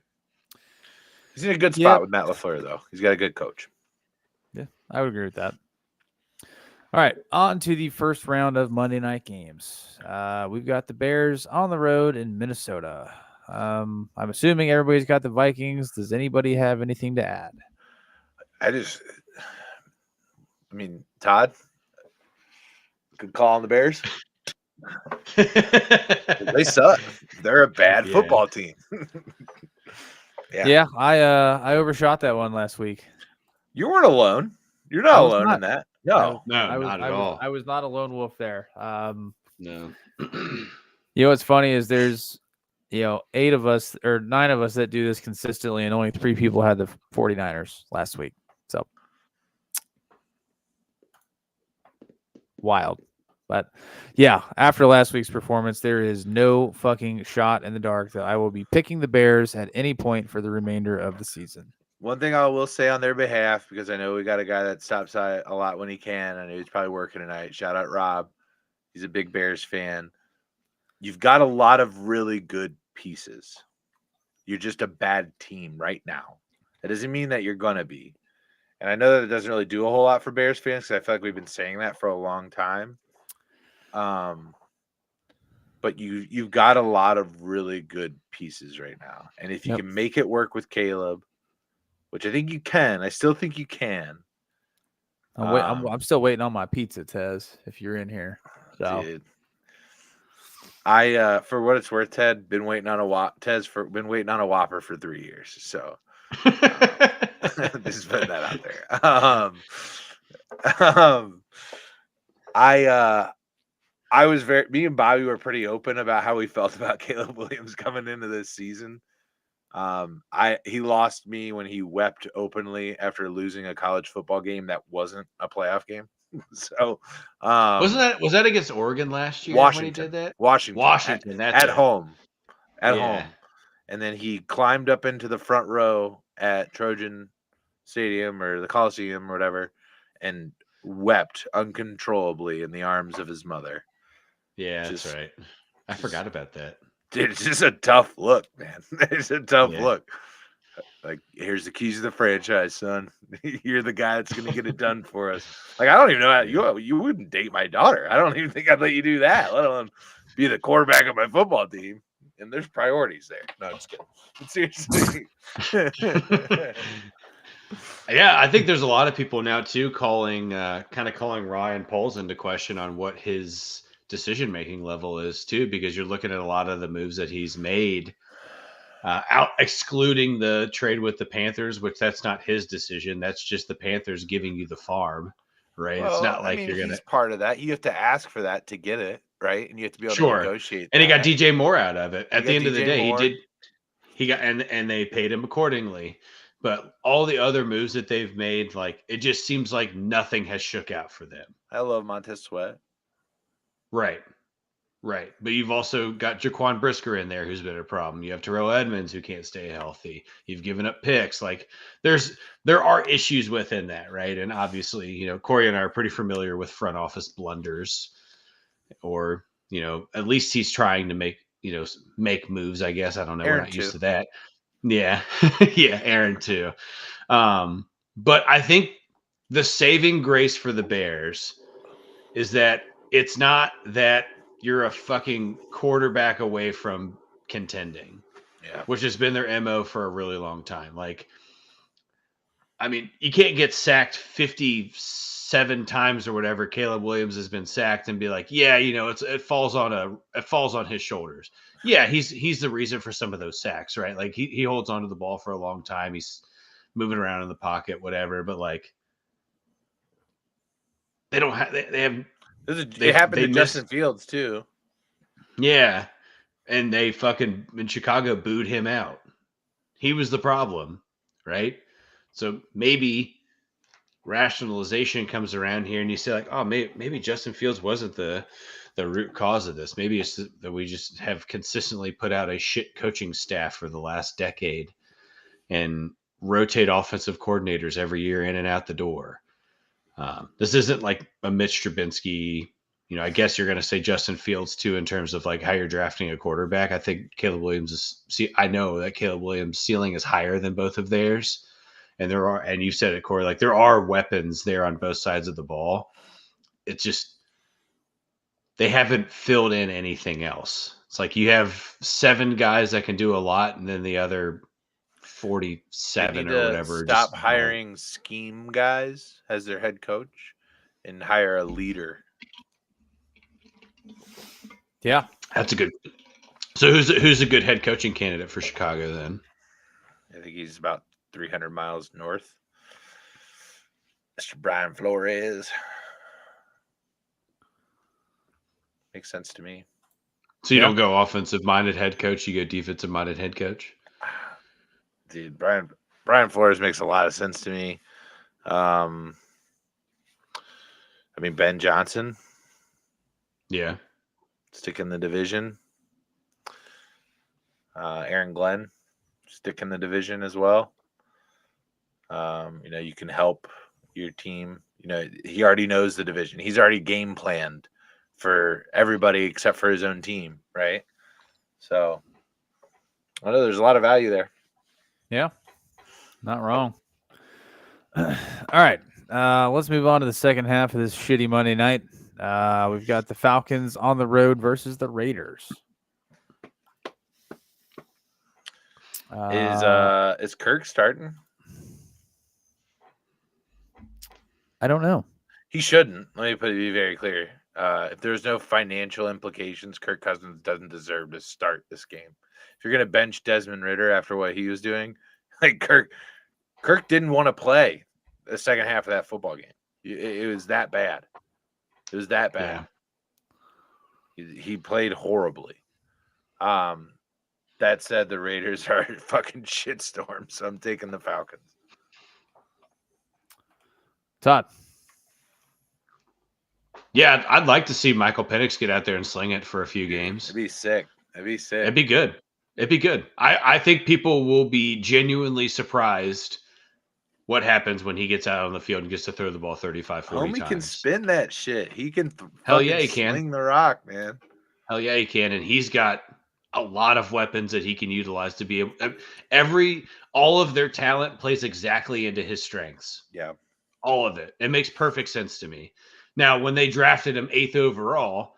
he's in a good spot with Matt LaFleur, though. He's got a good coach. Yeah, I would agree with that. All right, on to the first round of Monday night games. We've got the Bears on the road in Minnesota. I'm assuming everybody's got the Vikings. Does anybody have anything to add? Todd, good call on the Bears. They suck. They're a bad football team. Yeah, I overshot that one last week. You weren't alone. You're not alone in that. No, not at all. I was not a lone wolf there. No. You know what's funny is there's 8 of us or 9 of us that do this consistently, and only 3 people had the 49ers last week. So wild. But yeah, after last week's performance, there is no fucking shot in the dark that I will be picking the Bears at any point for the remainder of the season. One thing I will say on their behalf, because I know we got a guy that stops by a lot when he can. I know he's probably working tonight. Shout out Rob. He's a big Bears fan. You've got a lot of really good pieces. You're just a bad team right now. That doesn't mean that you're going to be. And I know that it doesn't really do a whole lot for Bears fans because I feel like we've been saying that for a long time. but you've got a lot of really good pieces right now. And if you Yep. can make it work with Caleb, which I think you can, I still think you can. I'm still waiting on my pizza, Tez. If you're in here, so Dude. I for what it's worth, Ted, been waiting on been waiting on a Whopper for 3 years. So just putting that out there. I was me and Bobby were pretty open about how we felt about Caleb Williams coming into this season. He lost me when he wept openly after losing a college football game that wasn't a playoff game. So was that against Oregon last year when he did that? Washington, That's at it. home. At Yeah. home. And then he climbed up into the front row at Trojan Stadium or the Coliseum or whatever and wept uncontrollably in the arms of his mother. Yeah, that's right. I forgot about that. Dude, it's just a tough look, man. It's a tough look. Like, here's the keys to the franchise, son. You're the guy that's going to get it done for us. Like, I don't even know how you wouldn't date my daughter. I don't even think I'd let you do that, let alone be the quarterback of my football team. And there's priorities there. No, I'm just kidding. But seriously. Yeah, I think there's a lot of people now too calling Ryan Poles into question on what his decision-making level is too, because you're looking at a lot of the moves that he's made, out excluding the trade with the Panthers, which that's not his decision. That's just the Panthers giving you the farm, right? Well, it's not like you're he's part of that. You have to ask for that to get it, right? And you have to be able to negotiate. And he got DJ Moore out of it. At the end of the day, Moore. he got and they paid him accordingly. But all the other moves that they've made, like, it just seems like nothing has shook out for them. I love Montez Sweat. Right. But you've also got Jaquan Brisker in there, who's been a problem. You have Terrell Edmonds, who can't stay healthy. You've given up picks. Like, there are issues within that, right? And obviously, Corey and I are pretty familiar with front office blunders, or, at least he's trying to make moves, I guess. I don't know. Aaron We're not used too. to that. Yeah. Yeah, Aaron too. But I think the saving grace for the Bears is that it's not that you're a fucking quarterback away from contending, which has been their MO for a really long time. Like, I mean, you can't get sacked 57 times or whatever Caleb Williams has been sacked and be like, yeah, it falls on his shoulders. Yeah, he's the reason for some of those sacks, right? Like, he holds onto the ball for a long time. He's moving around in the pocket, whatever. But like, they don't have it happened to Justin Fields too. Yeah, and they fucking in Chicago booed him out. He was the problem, right? So maybe rationalization comes around here, and you say like, oh, maybe Justin Fields wasn't the root cause of this. Maybe it's that we just have consistently put out a shit coaching staff for the last decade and rotate offensive coordinators every year in and out the door. This isn't like a Mitch Trubinsky. I guess you're going to say Justin Fields too in terms of like how you're drafting a quarterback. I think Caleb Williams I know that Caleb Williams' ceiling is higher than both of theirs. And you said it, Corey, like there are weapons there on both sides of the ball. It's just, they haven't filled in anything else. It's like you have 7 guys that can do a lot, and then the other 47 or whatever. Stop hiring scheme guys as their head coach and hire a leader. Yeah, that's a good. So who's a good head coaching candidate for Chicago then? I think he's about 300 miles north. Mr. Brian Flores. Makes sense to me. So you don't go offensive-minded head coach, you go defensive-minded head coach? Dude, Brian Flores makes a lot of sense to me. Ben Johnson. Yeah. Stick in the division. Aaron Glenn. Stick in the division as well. You can help your team. He already knows the division. He's already game planned for everybody except for his own team, right? So I know there's a lot of value there. Yeah, not wrong. All right, let's move on to the second half of this shitty Monday night. We've got the Falcons on the road versus the Raiders. Is Kirk starting? I don't know. He shouldn't. Let me be very clear. If there's no financial implications, Kirk Cousins doesn't deserve to start this game. If you're gonna bench Desmond Ridder after what he was doing, like Kirk didn't want to play the second half of that football game. It was that bad. It was that bad. Yeah. He played horribly. That said, the Raiders are a fucking shitstorm, so I'm taking the Falcons. Todd. Yeah, I'd like to see Michael Penix get out there and sling it for a few games. It'd be sick. It'd be good. It'd be good. I think people will be genuinely surprised what happens when he gets out on the field and gets to throw the ball 35, 40 Homie times. can spin that shit. He can Hell yeah, he can. sling the rock, man. Hell yeah, he can. And he's got a lot of weapons that he can utilize to be able all of their talent plays exactly into his strengths. Yeah. All of it. It makes perfect sense to me. Now, when they drafted him 8th overall,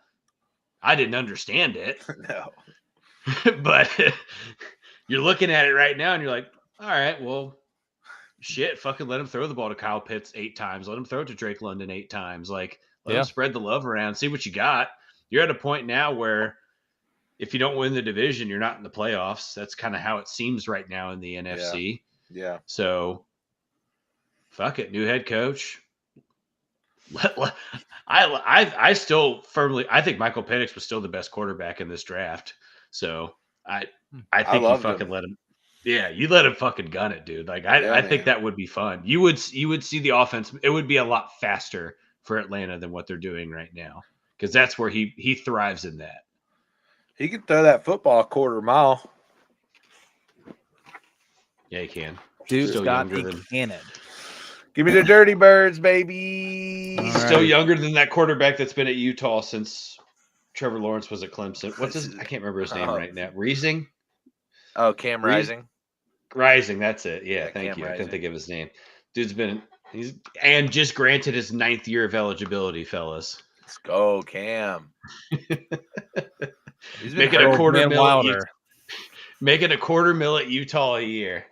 I didn't understand it. No. But you're looking at it right now and you're like, all right, well, shit, fucking let him throw the ball to Kyle Pitts 8 times. Let him throw it to Drake London 8 times. Like, let him spread the love around. See what you got. You're at a point now where if you don't win the division, you're not in the playoffs. That's kind of how it seems right now in the NFC. Yeah. So, fuck it. New head coach. I still firmly I think Michael Penix was still the best quarterback in this draft. So I think you fucking let him. Yeah, you let him fucking gun it, dude. Like I think that would be fun. You would see the offense. It would be a lot faster for Atlanta than what they're doing right now because that's where he thrives in that. He can throw that football a quarter mile. Yeah, he can. Dude's still got a cannon. Give me the Dirty Birds, baby. He's still younger than that quarterback that's been at Utah since Trevor Lawrence was at Clemson. What's his? I can't remember his name right now. Rising? Oh, Cam Rising. Rising, that's it. Yeah, thank Cam you. Rising. I couldn't think of his name. He's just granted his 9th year of eligibility, fellas. Let's go, Cam. He's making a quarter mil. Making a $250,000 at Utah a year.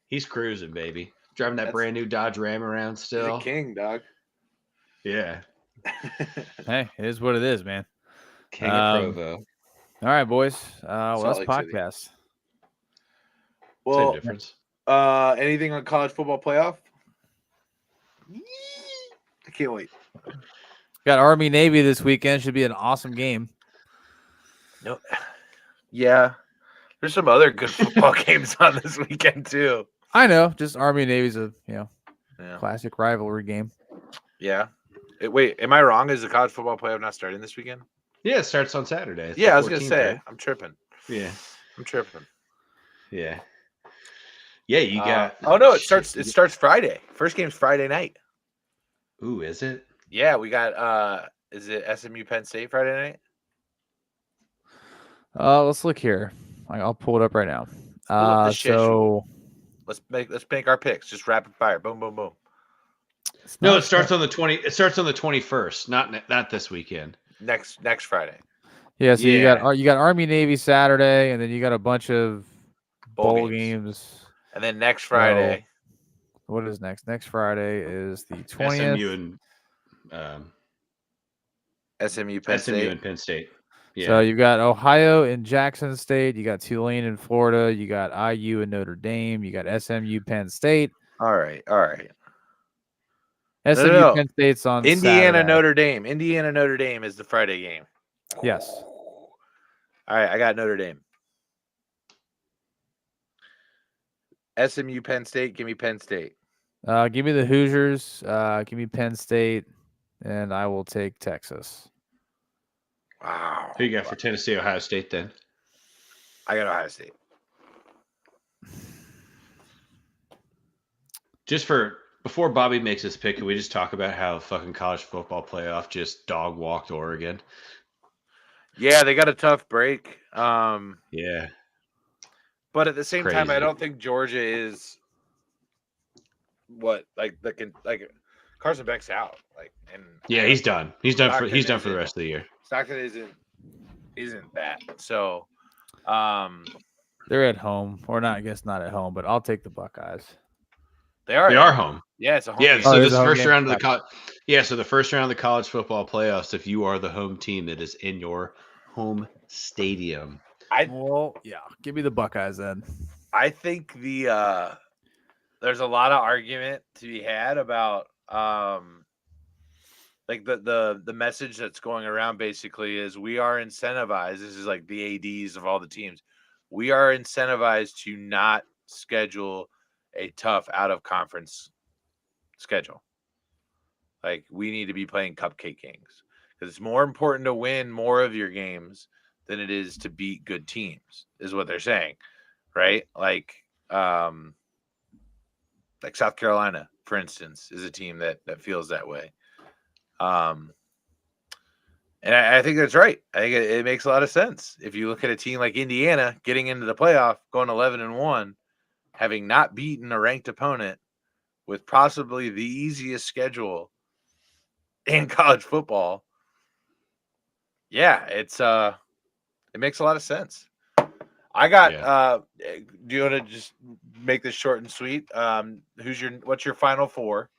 He's cruising, baby. Driving that brand new Dodge Ram around still. He's a king, dog. Yeah. Hey, it is what it is, man. King of Provo. All right, boys. Let's podcast. Well, same difference. Anything on college football playoff? I can't wait. Got Army Navy this weekend. Should be an awesome game. No. Yeah. There's some other good football games on this weekend too. I know. Just Army Navy's a classic rivalry game. Yeah. Wait, am I wrong? Is the college football playoff not starting this weekend? Yeah, it starts on Saturday. It's I was gonna 14th, say right? I'm tripping. Yeah. I'm tripping. Yeah. Yeah, you got it starts Friday. First game's Friday night. Ooh, is it? Yeah, we got is it SMU Penn State Friday night? Let's look here. I'll pull it up right now. Let's make our picks. Just rapid fire. Boom, boom, boom. No, it starts on the 21st, not this weekend. Next Friday. Yeah, so you got Army Navy Saturday, and then you got a bunch of bowl games. And then next Friday. What is next? Next Friday is the 20th. SMU Penn State. and Penn State. Yeah. So you got Ohio and Jackson State. You got Tulane in Florida. You got IU and Notre Dame. You got SMU Penn State. All right. SMU Penn State's on Indiana Saturday. Notre Dame. Indiana Notre Dame is the Friday game. Yes. All right, I got Notre Dame. SMU Penn State. Give me Penn State. Give me the Hoosiers. Give me Penn State, and I will take Texas. Wow. Who you got for Tennessee, Ohio State then? I got Ohio State. Before Bobby makes his pick, can we just talk about how fucking college football playoff just dog walked Oregon? Yeah, they got a tough break. Yeah. But at the same time, I don't think Georgia is Carson Beck's out. And Yeah, he's done. He's done for the rest of the year. Stockton isn't that. So, they're at home, or not? I guess not at home, but I'll take the Buckeyes. They are home. Yeah, it's a home Yeah, game. so Oh, this it's a home first game? round of the so the first round of the college football playoffs, if you are the home team, it is in your home stadium. Well, yeah, give me the Buckeyes then. I think there's a lot of argument to be had about like the message that's going around basically is we are incentivized. This is like the ADs of all the teams. We are incentivized to not schedule a tough out of conference schedule. Like we need to be playing cupcake games because it's more important to win more of your games than it is to beat good teams, is what they're saying, right? Like South Carolina, for instance, is a team that feels that way. And I think that's right. I think it makes a lot of sense. If you look at a team like Indiana getting into the playoff, going 11-1, having not beaten a ranked opponent with possibly the easiest schedule in college football. Yeah, it makes a lot of sense. I got do you want to just make this short and sweet? What's your final four?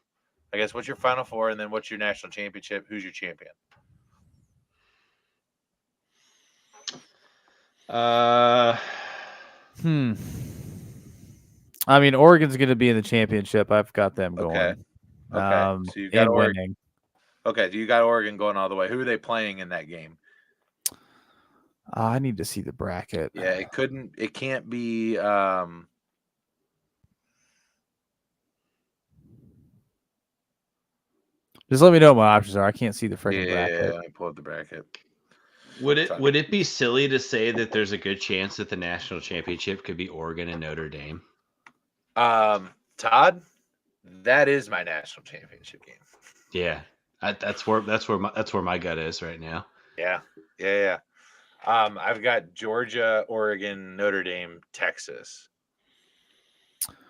I guess what's your final four, and then what's your national championship? Who's your champion? I mean, Oregon's going to be in the championship. I've got them going. Okay. So you got and Oregon. winning. Okay, so you got Oregon going all the way. Who are they playing in that game? I need to see the bracket. Yeah, it can't be Just let me know what my options are. I can't see the freaking bracket. Yeah, let me pull up the bracket. Would it be silly to say that there's a good chance that the national championship could be Oregon and Notre Dame? Todd, that is my national championship game. Yeah, that's where my gut is right now. Yeah. I've got Georgia, Oregon, Notre Dame, Texas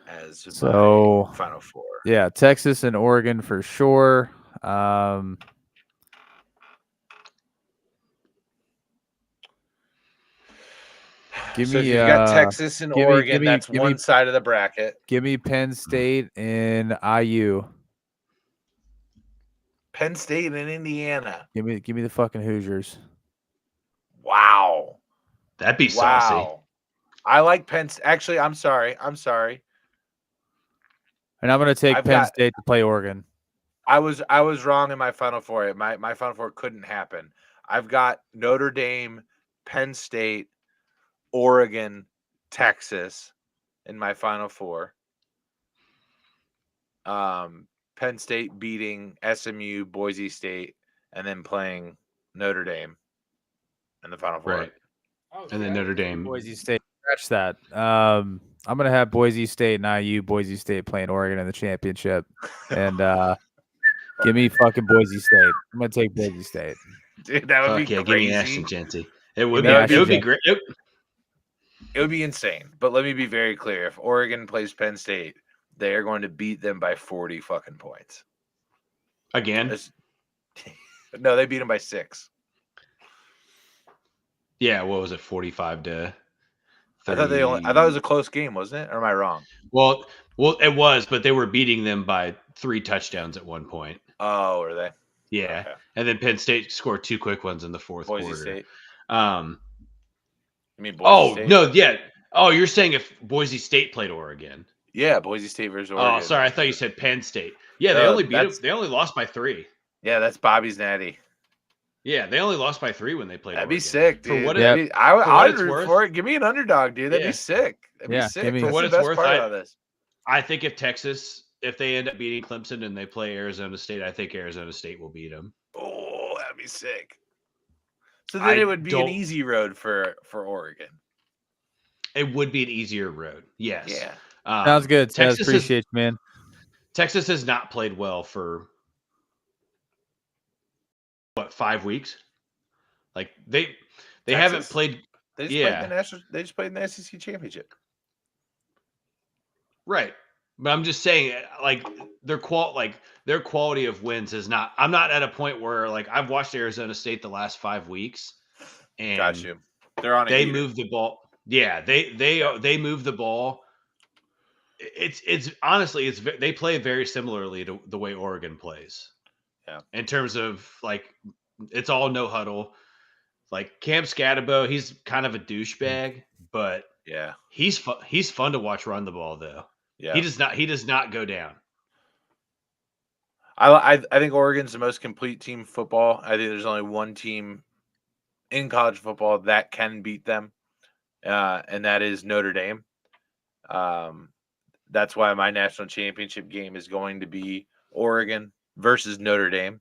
as my final four. Yeah, Texas and Oregon for sure. If you got Texas and Oregon, that's one side of the bracket. Give me Penn State and IU. Penn State and Indiana. Give me the fucking Hoosiers. Wow. That'd be saucy. I like Penn. Actually, I'm sorry. And I'm going to take Penn State to play Oregon. I was wrong in my final four. My final four couldn't happen. I've got Notre Dame, Penn State, Oregon, Texas in my final four. Penn State beating SMU, Boise State, and then playing Notre Dame in the final four. Right. And then Notre Dame. Boise State. Scratch that. I'm going to have Boise State and IU, Boise State playing Oregon in the championship. And give me fucking Boise State. I'm going to take Boise State. Dude, that would be crazy. Give me Ashton Genty. It would be great. It would be insane. But let me be very clear. If Oregon plays Penn State, they are going to beat them by 40 fucking points. Again? No, they beat them by 6. Yeah, what was it, 45 to 30? I thought it was a close game, wasn't it? Or am I wrong? Well, it was, but they were beating them by 3 touchdowns at one point. Oh, were they? Yeah. Okay. And then Penn State scored 2 quick ones in the fourth quarter. Boise State. You mean Boise State? No, yeah. Oh, you're saying if Boise State played Oregon. Yeah, Boise State versus Oregon. Oh, sorry. I thought you said Penn State. Yeah, they only beat them. They only lost by 3. Yeah, that's Bobby's Natty. Yeah, they only lost by 3 when they played That'd Oregon. Be sick, dude. I'd root for it. Give me an underdog, dude. That'd be sick. That'd be sick. For what it's worth, I think if they end up beating Clemson and they play Arizona State, I think Arizona State will beat them. Oh, that'd be sick. So then it would be an easy road for Oregon. It would be an easier road. Yes. Yeah. Sounds good. Texas appreciate you, man. Texas has not played well for 5 weeks? Like they haven't played. They just played in the SEC championship. Right. But I'm just saying, like their quality of wins is not. I'm not at a point where like I've watched Arizona State the last 5 weeks, Got and you. They're on a they heater. move the ball. Yeah, they move the ball. It's honestly they play very similarly to the way Oregon plays. Yeah. In terms of like, it's all no huddle. Like Cam Scatabo, he's kind of a douchebag, but Yeah. he's fun. He's fun to watch run the ball though. Yeah. He does not go down. I think Oregon's the most complete team football. I think there's only one team in college football that can beat them, and that is Notre Dame. That's why my national championship game is going to be Oregon versus Notre Dame.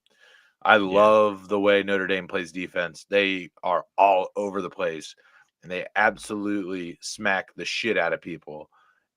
I love the way Notre Dame plays defense. They are all over the place, and they absolutely smack the shit out of people.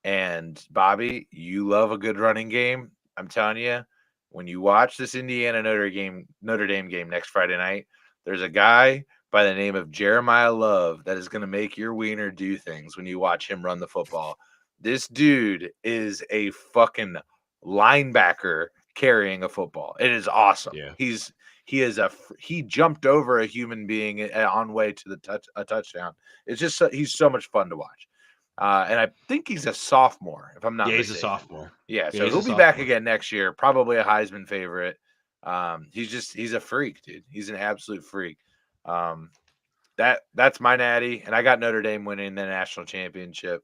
And Bobby, you love a good running game. I'm telling you, when you watch this Indiana Notre Dame game next Friday night, there's a guy by the name of Jeremiah Love that is going to make your wiener do things when you watch him run the football. This dude is a fucking linebacker carrying a football. It is awesome. Yeah. He jumped over a human being on way to a touchdown. It's just he's so much fun to watch. And I think he's a sophomore, if I'm not mistaken. He's a sophomore. Yeah, so he's he'll a be back sophomore. again next year, probably a Heisman favorite. He's a freak, dude. He's an absolute freak. That's my natty, and I got Notre Dame winning the national championship.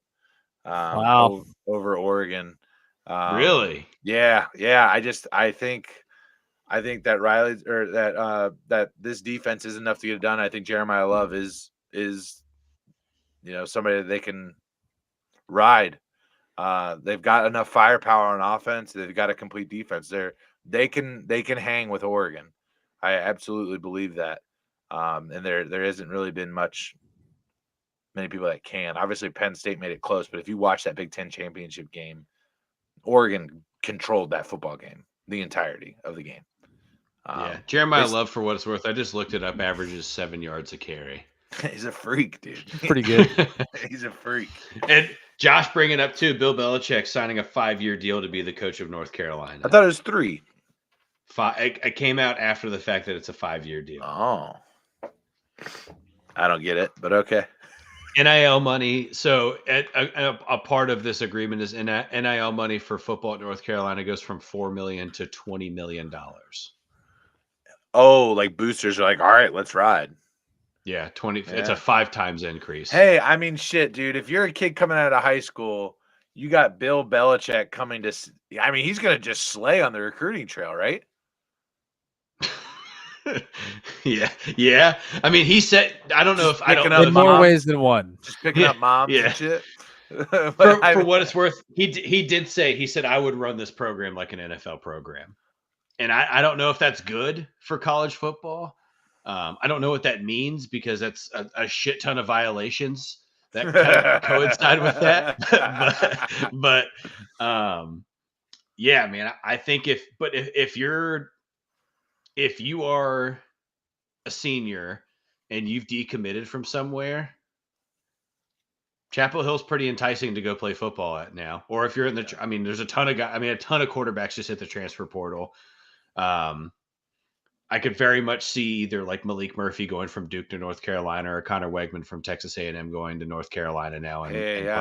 Wow. Over Oregon. Really? Yeah. I think that Riley or that this defense is enough to get it done. I think Jeremiah Love is somebody that they can ride. They've got enough firepower on offense. They've got a complete defense. They can hang with Oregon. I absolutely believe that. And there hasn't really been many people that can. Obviously, Penn State made it close, but if you watch that Big Ten championship game, Oregon controlled that football game, the entirety of the game. Jeremiah Love, for what it's worth, I just looked it up, averages 7 yards a carry. He's a freak, dude. Pretty good. He's a freak. And Josh bringing up too, Bill Belichick signing a 5-year deal to be the coach of North Carolina. I thought it was 3. It came out after the fact that it's a 5-year deal. Oh, I don't get it, but okay. NIL money. So a part of this agreement is NIL money for football at North Carolina goes from $4 million to $20 million. Oh, like boosters are like, all right, let's ride. Yeah, 20. Yeah. It's a 5 times increase. Hey, I mean, shit, dude. If you're a kid coming out of high school, you got Bill Belichick coming to. I mean, he's gonna just slay on the recruiting trail, right? Yeah. I mean, he said, I don't know if I don't know in more ways than one. Just picking up moms and shit. For what it's worth, he did say, he said, I would run this program like an NFL program. And I don't know if that's good for college football. I don't know what that means because that's a shit ton of violations that kind of coincide with that. but yeah, man, I think if you are a senior and you've decommitted from somewhere, Chapel Hill's pretty enticing to go play football at now. Or if you're in the, I mean, there's a ton of quarterbacks just hit the transfer portal. I could very much see either like Malik Murphy going from Duke to North Carolina or Connor Wegman from Texas A&M going to North Carolina now. I'm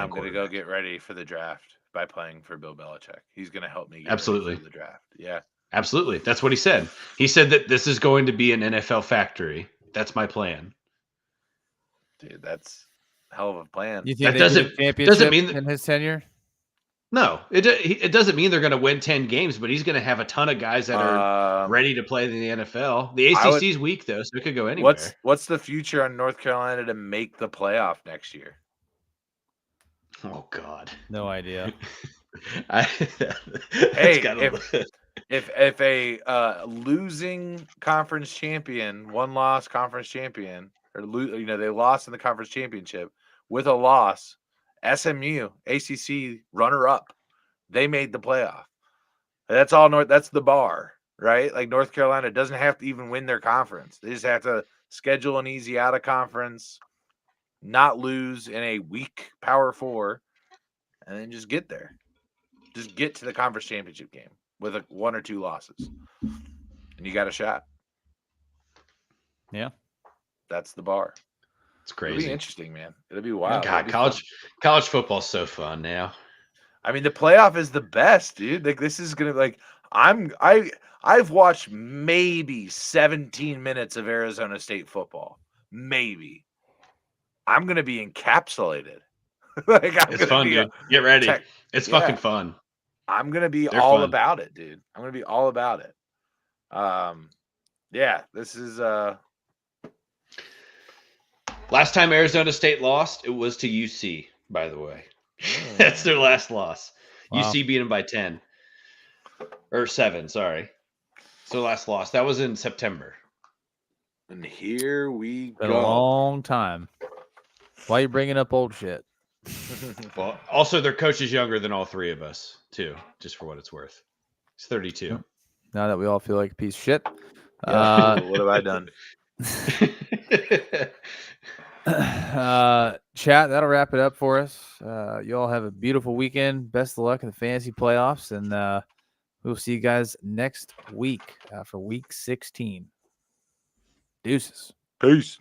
going to go get ready for the draft by playing for Bill Belichick. He's going to help me get ready for the draft. Yeah. Absolutely. That's what he said. He said that this is going to be an NFL factory. That's my plan. Dude, that's a hell of a plan. You think that doesn't mean in his tenure? No, it doesn't mean they're going to win 10 games, but he's going to have a ton of guys that are ready to play in the NFL. The ACC's weak, though, so it could go anywhere. What's the future on North Carolina to make the playoff next year? Oh, God. No idea. If a losing conference champion, one-loss conference champion, or they lost in the conference championship with a loss, SMU, ACC runner-up, they made the playoff. That's all. That's the bar, right? Like North Carolina doesn't have to even win their conference. They just have to schedule an easy out of conference, not lose in a weak Power 4, and then just get there. Just get to the conference championship game with 1 or 2 losses, and you got a shot. Yeah. That's the bar. It's It'll be crazy. interesting, man. It'll be wild. God, It'll be college football's so fun now. I mean, the playoff is the best, dude. Like this is gonna I've watched maybe 17 minutes of Arizona State football. Maybe. I'm gonna be encapsulated. It's fun, dude. Get ready. It's fucking fun. I'm gonna be They're all fun. about it, dude. I'm gonna be all about it. Yeah, this is Last time Arizona State lost, it was to UC, by the way. That's their last loss. Wow. UC beat them by 10. Or 7, sorry. It's their last loss. That was in September. and here we Been go. a long time. Why are you bringing up old shit? Well, also their coach is younger than all 3 of us, too, just for what it's worth. He's 32. Now that we all feel like a piece of shit. What have I done? Chat, that'll wrap it up for us. You all have a beautiful weekend. Best of luck in the fantasy playoffs, and we'll see you guys next week for week 16. Deuces. Peace.